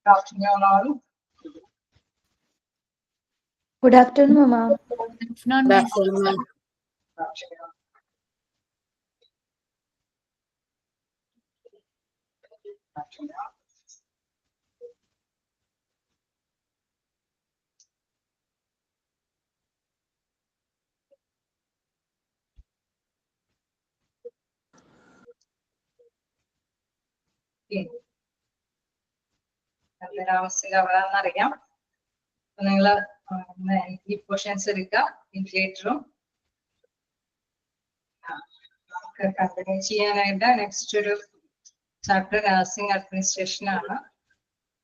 Afternoon all. Good afternoon, Mama. Good afternoon. അറിയാം. നിങ്ങൾ ഈ പോർഷൻസ് എടുക്കുക. വെന്റിലേറ്ററും നമുക്ക് കണ്ടിന്യൂ ചെയ്യാനായിട്ട് നെക്സ്റ്റ് ഒരു ചാപ്റ്റർ നഴ്സിംഗ് അഡ്മിനിസ്ട്രേഷൻ ആണ്.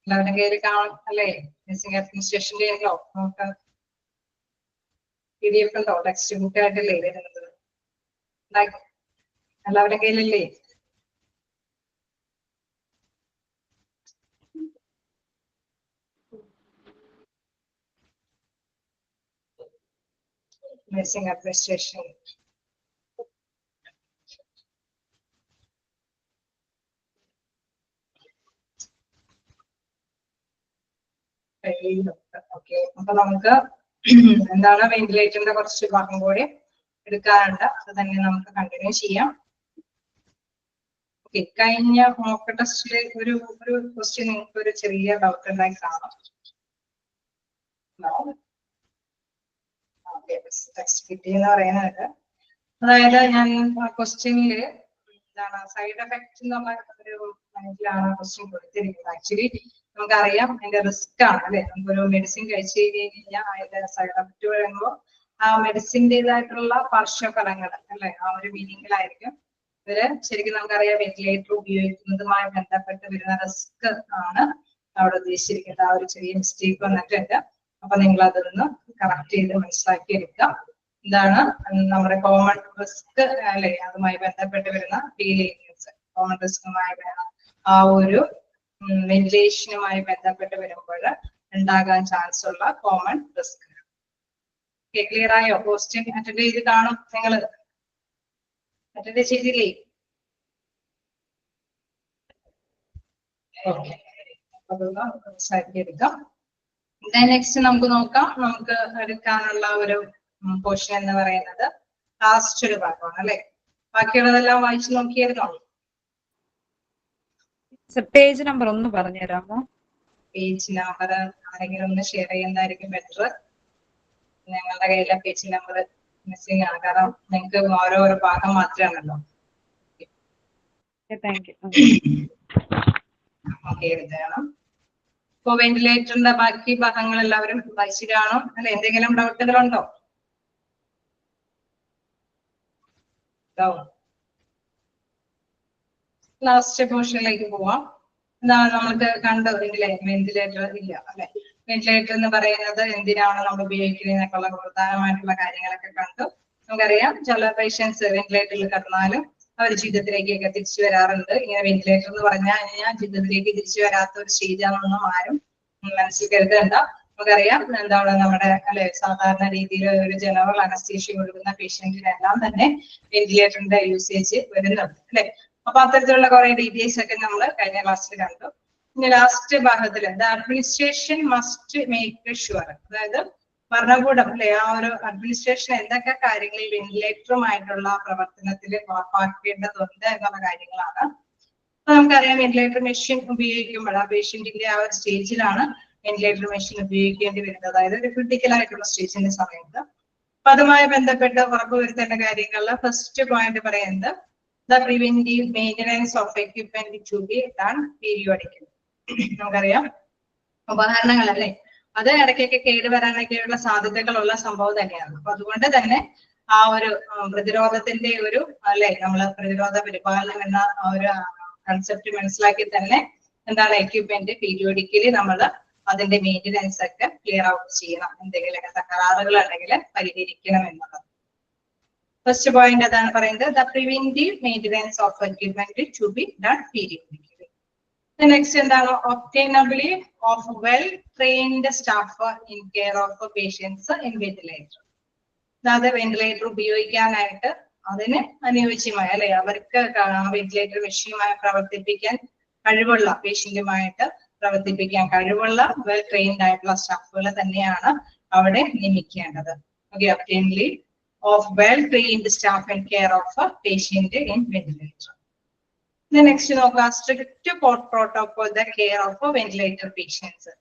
എല്ലാവരുടെ കയ്യിൽ കാണും അല്ലേ? നഴ്സിംഗ് അഡ്മിനിസ്ട്രേഷന്റെ ഉണ്ടോ? നമുക്ക് PDF ഉണ്ടോ? ടെക്സ്റ്റ് ബുക്ക് ആയിട്ടല്ലേ വരുന്നത്? എല്ലാവരുടെ കയ്യിലല്ലേ? Nursing administration. ഓക്കെ, അപ്പൊ നമുക്ക് എന്താണ് വെന്റിലേറ്ററിന്റെ കുറച്ച് ഭാഗം കൂടി എടുക്കാറുണ്ട്. അത് തന്നെ നമുക്ക് കണ്ടിന്യൂ ചെയ്യാം. ഓക്കെ, കഴിഞ്ഞ മോക്ക് ടെസ്റ്റില് ഒരു ക്വസ്റ്റ്യൻ നിങ്ങൾക്ക് ഒരു ചെറിയ ഡൗട്ട് ഉണ്ടായി കാണാം. ടെക്സ്റ്റ് കിട്ടി എന്ന് പറയുന്നത്, അതായത് ഞാൻ ക്വസ്റ്റ്യനില് എന്താണ് സൈഡ് എഫക്ട് എന്നുള്ള ഒരു മൈൻഡിലാണ് ക്വസ്റ്റ്യൻ കൊടുത്തിരിക്കുന്നത്. ആക്ച്വലി നമുക്കറിയാം അതിന്റെ റിസ്ക് ആണ് അല്ലെ. നമുക്കൊരു മെഡിസിൻ കഴിച്ചു കഴിഞ്ഞാൽ അതിന്റെ സൈഡ് എഫക്ട് വരുമ്പോൾ ആ മെഡിസിൻ്റെതായിട്ടുള്ള പാർശ്വഫലങ്ങൾ അല്ലെ, ആ ഒരു മീനിങ്ങിലായിരിക്കും ഇവര് ശരിക്കും നമുക്കറിയാം വെന്റിലേറ്റർ ഉപയോഗിക്കുന്നതുമായി ബന്ധപ്പെട്ട് വരുന്ന റിസ്ക് ആണ് അവിടെ ഉദ്ദേശിച്ചിരിക്കുന്നത്. ആ ഒരു ചെറിയ മിസ്റ്റേക്ക് വന്നിട്ടുണ്ട്. അപ്പൊ നിങ്ങൾ അതൊന്ന് കറക്റ്റ് ചെയ്ത് മനസ്സിലാക്കി എടുക്കാം. എന്താണ് നമ്മുടെ കോമൺ റിസ്ക് അല്ലെ, അതുമായി ബന്ധപ്പെട്ട് വരുന്ന ഫീലിംഗ്സ്, കോമൺ റിസ്കുമായി ആ ഒരു വെന്റിലേഷനുമായി ബന്ധപ്പെട്ട് വരുമ്പോൾ ഉണ്ടാകാൻ ചാൻസ് ഉള്ള കോമൺ റിസ്ക്. ക്ലിയർ ആയോ? ക്വസ്റ്റ്യൻ അറ്റൻഡ് ചെയ്ത് കാണും. നിങ്ങൾ അറ്റൻഡ് ചെയ്തില്ലേ? ഓക്കെ, അതൊന്ന് മനസ്സിലാക്കി എടുക്കാം. നെക്സ്റ്റ് നമുക്ക് നോക്കാം. നമുക്ക് എടുക്കാനുള്ള ഒരു പോർഷൻ എന്ന് പറയുന്നത് ലാസ്റ്റ് ഒരു ഭാഗമാണ് അല്ലെ. ബാക്കിയുള്ളതെല്ലാം വായിച്ചു നോക്കിയായിരുന്നോ? പേജ് നമ്പർ ഒന്ന് പറഞ്ഞു തരാമോ? പേജ് നമ്പർ ആരെങ്കിലും ഒന്ന് ഷെയർ ചെയ്യുന്നതായിരിക്കും ബെറ്റർ. ഞങ്ങളുടെ കയ്യിലെ പേജ് നമ്പർ മിസ്സിംഗ് ആണ്, കാരണം നിങ്ങൾക്ക് ഓരോരോ ഭാഗം മാത്രമാണല്ലോ. ഓക്കെ, എഴുതണം. ഇപ്പൊ വെന്റിലേറ്ററിന്റെ ബാക്കി ഭാഗങ്ങൾ എല്ലാവരും വായിച്ചു കാണും അല്ലെ. എന്തെങ്കിലും ഡൗട്ടുകളുണ്ടോ? ലാസ്റ്റ് പോർഷനിലേക്ക് പോവാം. എന്താണ് നമ്മൾക്ക് കണ്ടത്? വെന്റിലേറ്റർ ഇല്ല അല്ലെ. വെന്റിലേറ്റർ എന്ന് പറയുന്നത് എന്തിനാണ് നമ്മൾ ഉപയോഗിക്കുന്നത് എന്നൊക്കെയുള്ള പ്രധാനമായിട്ടുള്ള കാര്യങ്ങളൊക്കെ കണ്ടു. നമുക്കറിയാം ചില പേഷ്യൻസ് വെന്റിലേറ്ററിൽ കിടന്നാലും അവർ ജീവിതത്തിലേക്കൊക്കെ തിരിച്ചു വരാറുണ്ട്. ഇങ്ങനെ വെന്റിലേറ്റർ എന്ന് പറഞ്ഞാൽ ജീവിതത്തിലേക്ക് തിരിച്ചു വരാത്ത ഒരു സ്റ്റേജാണെന്നൊന്നും ആരും മനസ്സിൽ കരുതണ്ട. നമുക്കറിയാം എന്താണ് നമ്മുടെ അല്ലെ സാധാരണ രീതിയിൽ ഒരു ജനറൽ അനസ്തീഷ്യ കൊടുക്കുന്ന പേഷ്യന്റിനെല്ലാം തന്നെ വെന്റിലേറ്ററിന്റെ യൂസേജ് വരുന്നുണ്ട് അല്ലെ. അപ്പൊ അത്തരത്തിലുള്ള കുറെ ഡീറ്റെയിൽസ് ഒക്കെ നമ്മൾ കഴിഞ്ഞ ക്ലാസ്സിൽ കണ്ടു. ഇനി ലാസ്റ്റ് ഭാഗത്തിൽ the administration must make sure, അതായത് ഭരണകൂടം അല്ലെ ആ ഒരു അഡ്മിനിസ്ട്രേഷൻ എന്തൊക്കെ കാര്യങ്ങൾ വെന്റിലേറ്ററുമായിട്ടുള്ള പ്രവർത്തനത്തിൽ ഉറപ്പാക്കേണ്ടതുണ്ട് എന്നുള്ള കാര്യങ്ങളാണ്. അപ്പൊ നമുക്കറിയാം വെന്റിലേറ്റർ മെഷീൻ ഉപയോഗിക്കുമ്പോൾ ആ പേഷ്യന്റിന്റെ ആ ഒരു സ്റ്റേജിലാണ് വെന്റിലേറ്റർ മെഷീൻ ഉപയോഗിക്കേണ്ടി വരുന്നത്, അതായത് ഒരു ക്രിട്ടിക്കൽ ആയിട്ടുള്ള സ്റ്റേജിന്റെ സമയത്ത്. അപ്പൊ അതുമായി ബന്ധപ്പെട്ട് ഉറപ്പുവരുത്തേണ്ട കാര്യങ്ങളിൽ ഫസ്റ്റ് പോയിന്റ് പറയുന്നത് the preventive maintenance of equipment to be done periodically. നമുക്കറിയാം ഉപകരണങ്ങൾ അല്ലെ അത് ഇടയ്ക്കൊക്കെ കേടുവരാനൊക്കെയുള്ള സാധ്യതകളുള്ള സംഭവം തന്നെയാണ്. അപ്പൊ അതുകൊണ്ട് തന്നെ ആ ഒരു പ്രതിരോധത്തിന്റെ ഒരു അല്ലെ നമ്മൾ പ്രതിരോധ പരിപാലനം എന്ന ഒരു കൺസെപ്റ്റ് മനസ്സിലാക്കി തന്നെ എന്താണ് എക്യുപ്മെന്റ് പീരിയോഡിക്കലി നമ്മൾ അതിന്റെ മെയിൻ്റനൻസ് ഒക്കെ ക്ലിയർ ഔട്ട് ചെയ്യണം. എന്തെങ്കിലുമൊക്കെ തകരാറുകൾ ഉണ്ടെങ്കിൽ പരിഹരിക്കണം എന്നുള്ളത്. ഫസ്റ്റ് പോയിന്റ് അതാണ് പറയുന്നത് the preventive maintenance of equipment to be done periodically. Next എന്താണ് obtainability of well trained staff in care of patients in ventilator. അതായത് വെന്റിലേറ്റർ ഉപയോഗിക്കാനായിട്ട് അതിന് അനുയോജ്യമായ അല്ലെ അവർക്ക് വെന്റിലേറ്റർ മെഷീനുമായി പ്രവർത്തിപ്പിക്കാൻ കഴിവുള്ള പേഷ്യന്റുമായിട്ട് പ്രവർത്തിപ്പിക്കാൻ കഴിവുള്ള വെൽ ട്രെയിൻഡ് ആയിട്ടുള്ള സ്റ്റാഫുകളെ തന്നെയാണ് അവിടെ നിയമിക്കേണ്ടത്. Okay, obtain leave of well trained staff and care of a patient in ventilator. The next നോക്കുക, strict protocol the care of ventilator patients.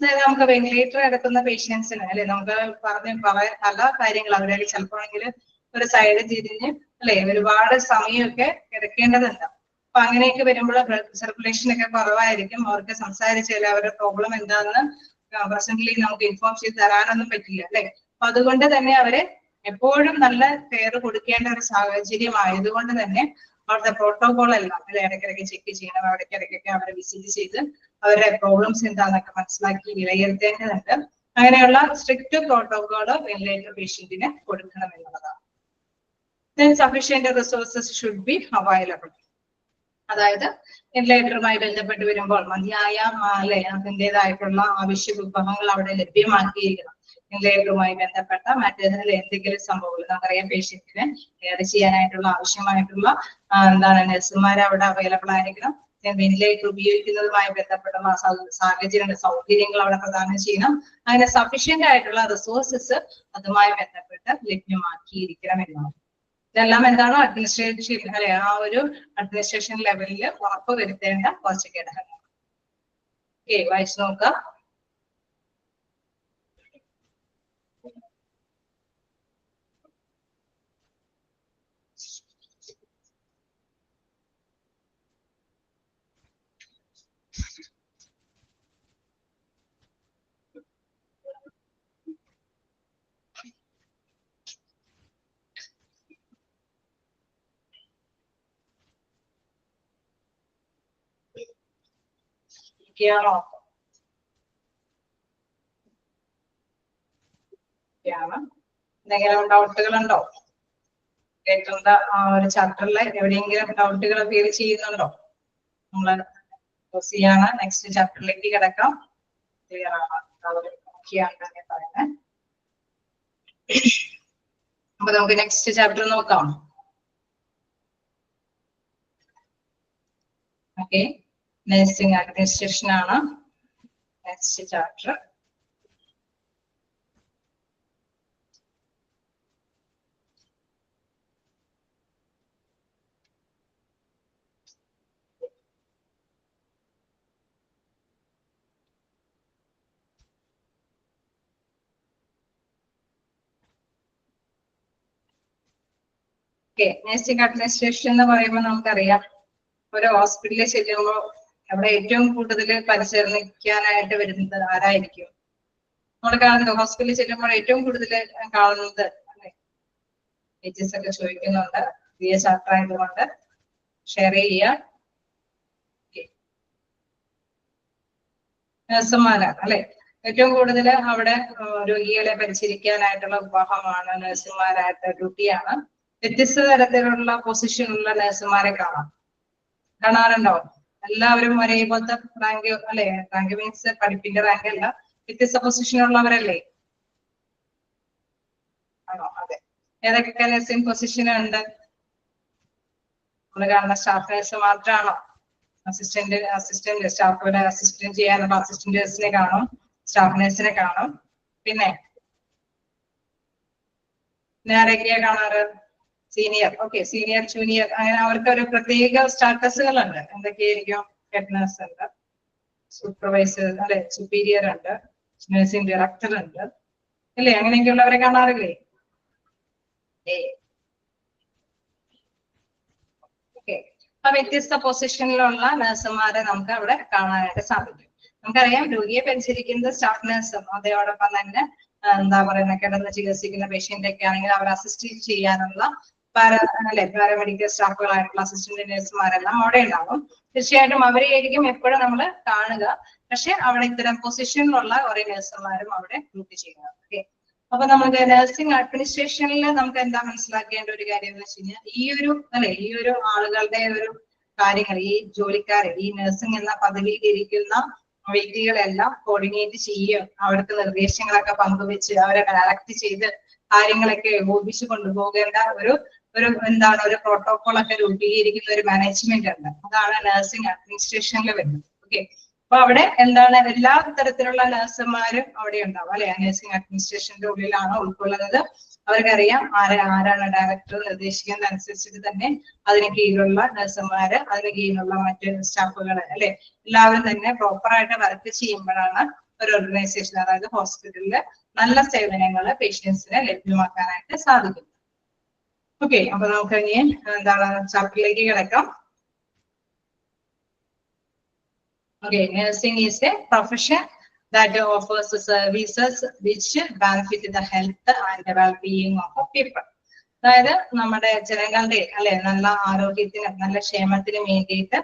അതായത് നമുക്ക് വെന്റിലേറ്റർ എടുക്കുന്ന പേഷ്യൻസിന് അല്ലെ, നമുക്ക് പറയാൻ പല കാര്യങ്ങൾ അവരെ ചിലപ്പോഴെങ്കിൽ ഒരു സൈഡ് തിരിഞ്ഞ് അല്ലെ ഒരുപാട് സമയമൊക്കെ കിടക്കേണ്ടതുണ്ട്. അപ്പൊ അങ്ങനെയൊക്കെ വരുമ്പോൾ ബ്ലഡ് സർക്കുലേഷൻ ഒക്കെ കുറവായിരിക്കും. അവർക്ക് സംസാരിച്ചാൽ അവരുടെ പ്രോബ്ലം എന്താണെന്ന് പ്രസന്റ്ലി നമുക്ക് ഇൻഫോം ചെയ്ത് തരാനൊന്നും പറ്റില്ല അല്ലെ. അപ്പൊ അതുകൊണ്ട് തന്നെ അവരെ എപ്പോഴും നല്ല കെയർ കൊടുക്കേണ്ട ഒരു സാഹചര്യം ആയതുകൊണ്ട് തന്നെ അവരുടെ പ്രോട്ടോകോൾ എല്ലാം അല്ലെ ഇടയ്ക്കിടയ്ക്ക് ചെക്ക് ചെയ്യണം. ഇടയ്ക്കിടയ്ക്കൊക്കെ അവരെ വിസിറ്റ് ചെയ്ത് അവരുടെ പ്രോബ്ലംസ് എന്താണെന്നൊക്കെ മനസ്സിലാക്കി വിലയിരുത്തേണ്ടതുണ്ട്. അങ്ങനെയുള്ള സ്ട്രിക്റ്റ് പ്രോട്ടോകോൾ വെന്റിലേറ്റർ പേഷ്യന്റിന് കൊടുക്കണം എന്നുള്ളതാണ്. Then sufficient resources should be available. അതായത് വെന്റിലേറ്ററുമായി ബന്ധപ്പെട്ട് വരുമ്പോൾ മതിയായ അല്ലെ അതിൻ്റെതായിട്ടുള്ള ആവശ്യ വിഭവങ്ങൾ അവിടെ ലഭ്യമാക്കിയിരിക്കണം. വെന്റിലേറ്ററുമായി ബന്ധപ്പെട്ട മറ്റേതിൽ എന്തെങ്കിലും സംഭവങ്ങൾ നമുക്കറിയാം, പേഷ്യന്റിന് കെയർ ചെയ്യാനായിട്ടുള്ള ആവശ്യമായിട്ടുള്ള എന്താണ് നഴ്സുമാർ അവിടെ അവൈലബിൾ ആയിരിക്കണം. വെന്റിലേറ്റർ ഉപയോഗിക്കുന്നതുമായി ബന്ധപ്പെട്ട സാഹചര്യങ്ങൾ സൗകര്യങ്ങൾ അവിടെ പ്രദാനം ചെയ്യണം. അങ്ങനെ സഫീഷ്യന്റ് ആയിട്ടുള്ള റിസോഴ്സസ് അതുമായി ബന്ധപ്പെട്ട് ലഭ്യമാക്കിയിരിക്കണം എന്നാണ്. ഇതെല്ലാം എന്താണ് അഡ്മിനിസ്ട്രേഷൻ അല്ലെ ആ ഒരു അഡ്മിനിസ്ട്രേഷൻ ലെവലിൽ ഉറപ്പ് വരുത്തേണ്ട കുറച്ച് ഘടകങ്ങൾ. ഓക്കെ, വായിച്ചു നോക്കാം. എന്തെങ്കിലും ഡൗട്ടുകൾ ഉണ്ടോ? കേൾക്കുന്ന ആ ഒരു ചാപ്റ്ററിൽ എവിടെയെങ്കിലും ഡൗട്ടുകൾ ഫീൽ ചെയ്യുന്നുണ്ടോ? നമ്മള് ആണ് നെക്സ്റ്റ് ചാപ്റ്ററിലേക്ക് കിടക്കാം. ക്ലിയർ ആണ് പറയുന്നത്. അപ്പൊ നമുക്ക് നെക്സ്റ്റ് ചാപ്റ്റർ നോക്കാം. ഓക്കെ, നഴ്സിംഗ് അഡ്മിനിസ്ട്രേഷൻ ആണ് next chapter. Okay, nursing administration എന്ന് പറയുമ്പോൾ നമുക്കറിയാം ഒരു ഹോസ്പിറ്റലിൽ ചെല്ലുമ്പോൾ അവിടെ ഏറ്റവും കൂടുതൽ പരിചരിക്കാനായിട്ട് വരുന്നത് ആരായിരിക്കും? നമ്മൾ കാണുന്നത് ഹോസ്പിറ്റലിൽ ചെല്ലുമ്പോൾ ഏറ്റവും കൂടുതൽ കാണുന്നത് ടീച്ചേഴ്സ് ഒക്കെ ചോദിക്കുന്നുണ്ട്. പുതിയ ചാപ്റ്റർ ആയതുകൊണ്ട് ഷെയർ ചെയ്യുക. നഴ്സുമാരാണ് അല്ലെ ഏറ്റവും കൂടുതൽ അവിടെ രോഗികളെ പരിചരിക്കാനായിട്ടുള്ള വിഭാഗമാണ് നഴ്സുമാരായിട്ട് ഡ്യൂട്ടിയാണ്. വ്യത്യസ്ത തരത്തിലുള്ള പൊസിഷനുള്ള നഴ്സുമാരെ കാണാറുണ്ടോ? എല്ലാവരും ഒരേപോലത്തെ റാങ്ക് അല്ലെ? റാങ്ക് മീൻസ് പഠിപ്പിന്റെ റാങ്ക് അല്ല, വ്യത്യസ്ത പൊസിഷനുള്ളവരല്ലേ? ആണോ? അതെ. ഏതൊക്കെ നഴ്സിംഗ് പൊസിഷൻ ഉണ്ട്? നമ്മൾ കാണുന്ന സ്റ്റാഫ് നഴ്സ് മാത്രമാണോ? അസിസ്റ്റന്റ് സ്റ്റാഫുകളെ അസിസ്റ്റന്റ് ചെയ്യാനുള്ള അസിസ്റ്റന്റ് നഴ്സിനെ കാണും, സ്റ്റാഫ് നഴ്സിനെ കാണും. പിന്നെ ആരൊക്കെയാ കാണാറ്? സീനിയർ. ഓക്കെ, സീനിയർ, ജൂനിയർ, അങ്ങനെ അവർക്ക് ഒരു പ്രത്യേക സ്റ്റാറ്റസുകളുണ്ട്. എന്തൊക്കെയായിരിക്കും? ഹെഡ് നഴ്സ് ഉണ്ട്, സൂപ്പർവൈസർ അല്ലെ, സുപ്പീരിയർ ഉണ്ട്, നഴ്സിംഗ് ഡയറക്ടർ ഉണ്ട് അല്ലേ? അങ്ങനെയൊക്കെയുള്ളവരെ കാണാറില്ലേ? ഓക്കെ, അപ്പൊ വ്യത്യസ്ത പൊസിഷനിലുള്ള നഴ്സുമാരെ നമുക്ക് അവിടെ കാണാനായിട്ട് സാധിക്കും. നമുക്കറിയാം രോഗിയെ പരിചരിക്കുന്നത് സ്റ്റാഫ് നഴ്സും അതോടൊപ്പം തന്നെ എന്താ പറയുന്ന കിടന്ന് ചികിത്സിക്കുന്ന പേഷ്യന്റ് ഒക്കെ ആണെങ്കിൽ അവർ അസിസ്റ്റ് ചെയ്യാനുള്ള പാരാമെഡിക്കൽ സ്റ്റാഫുകളായിട്ടുള്ള അസിസ്റ്റന്റ് നഴ്സുമാരെല്ലാം അവിടെ ഉണ്ടാവും. തീർച്ചയായിട്ടും അവരെയായിരിക്കും എപ്പോഴും നമ്മൾ കാണുക. പക്ഷെ അവിടെ ഇത്തരം പൊസിഷനിലുള്ള കുറെ നഴ്സുമാരും അവിടെ ഡ്യൂട്ടി ചെയ്യുന്നത്. ഓക്കെ, അപ്പൊ നമുക്ക് നഴ്സിംഗ് അഡ്മിനിസ്ട്രേഷനിൽ നമുക്ക് എന്താ മനസ്സിലാക്കേണ്ട ഒരു കാര്യം എന്ന് വെച്ച് കഴിഞ്ഞാൽ ഈ ഒരു ആളുകളുടെ ഒരു കാര്യങ്ങൾ, ഈ ജോലിക്കാരെ, ഈ നഴ്സിംഗ് എന്ന പദവിയിൽ ഇരിക്കുന്ന വ്യക്തികളെല്ലാം കോർഡിനേറ്റ് ചെയ്യുകയും അവർക്ക് നിർദ്ദേശങ്ങളൊക്കെ പങ്കുവെച്ച് അവരെ ഡയറക്റ്റ് ചെയ്ത് കാര്യങ്ങളൊക്കെ ഏകോപിപ്പിച്ച് കൊണ്ടുപോകേണ്ട ഒരു പ്രോട്ടോകോൾ ഒക്കെ രൂപീകരിക്കുന്ന ഒരു മാനേജ്മെന്റ് ഉണ്ട്. അതാണ് നഴ്സിംഗ് അഡ്മിനിസ്ട്രേഷനിൽ വരുന്നത്. ഓക്കെ, അപ്പൊ അവിടെ എന്താണ് എല്ലാ തരത്തിലുള്ള നഴ്സുമാരും അവിടെ ഉണ്ടാവും അല്ലെ. നഴ്സിംഗ് അഡ്മിനിസ്ട്രേഷന്റെ ഉള്ളിലാണ് ഉൾക്കൊള്ളുന്നത്. അവർക്കറിയാം ആരാണ് ഡയറക്ടർ നിർദ്ദേശിക്കുന്നത് അനുസരിച്ചിട്ട് തന്നെ അതിന് കീഴിലുള്ള നഴ്സുമാര്, അതിന് കീഴിലുള്ള മറ്റ് സ്റ്റാഫുകൾ അല്ലെ, എല്ലാവരും തന്നെ പ്രോപ്പറായിട്ട് വർക്ക് ചെയ്യുമ്പോഴാണ് ഒരു ഓർഗനൈസേഷൻ, അതായത് ഹോസ്പിറ്റലില് നല്ല സേവനങ്ങൾ പേഷ്യൻസിന് ലഭ്യമാക്കാനായിട്ട് സാധിക്കും. ഓക്കെ, അപ്പൊ നമുക്ക് ഇനി എന്താണ് ചാപ്റ്ററിലേക്ക് കിടക്കാം. Okay, nursing is a profession that offers services which benefit the health and well-being of people. അതായത് നമ്മുടെ ജനങ്ങളുടെ അല്ലെ നല്ല ആരോഗ്യത്തിന് നല്ല ക്ഷേമത്തിനും വേണ്ടിയിട്ട്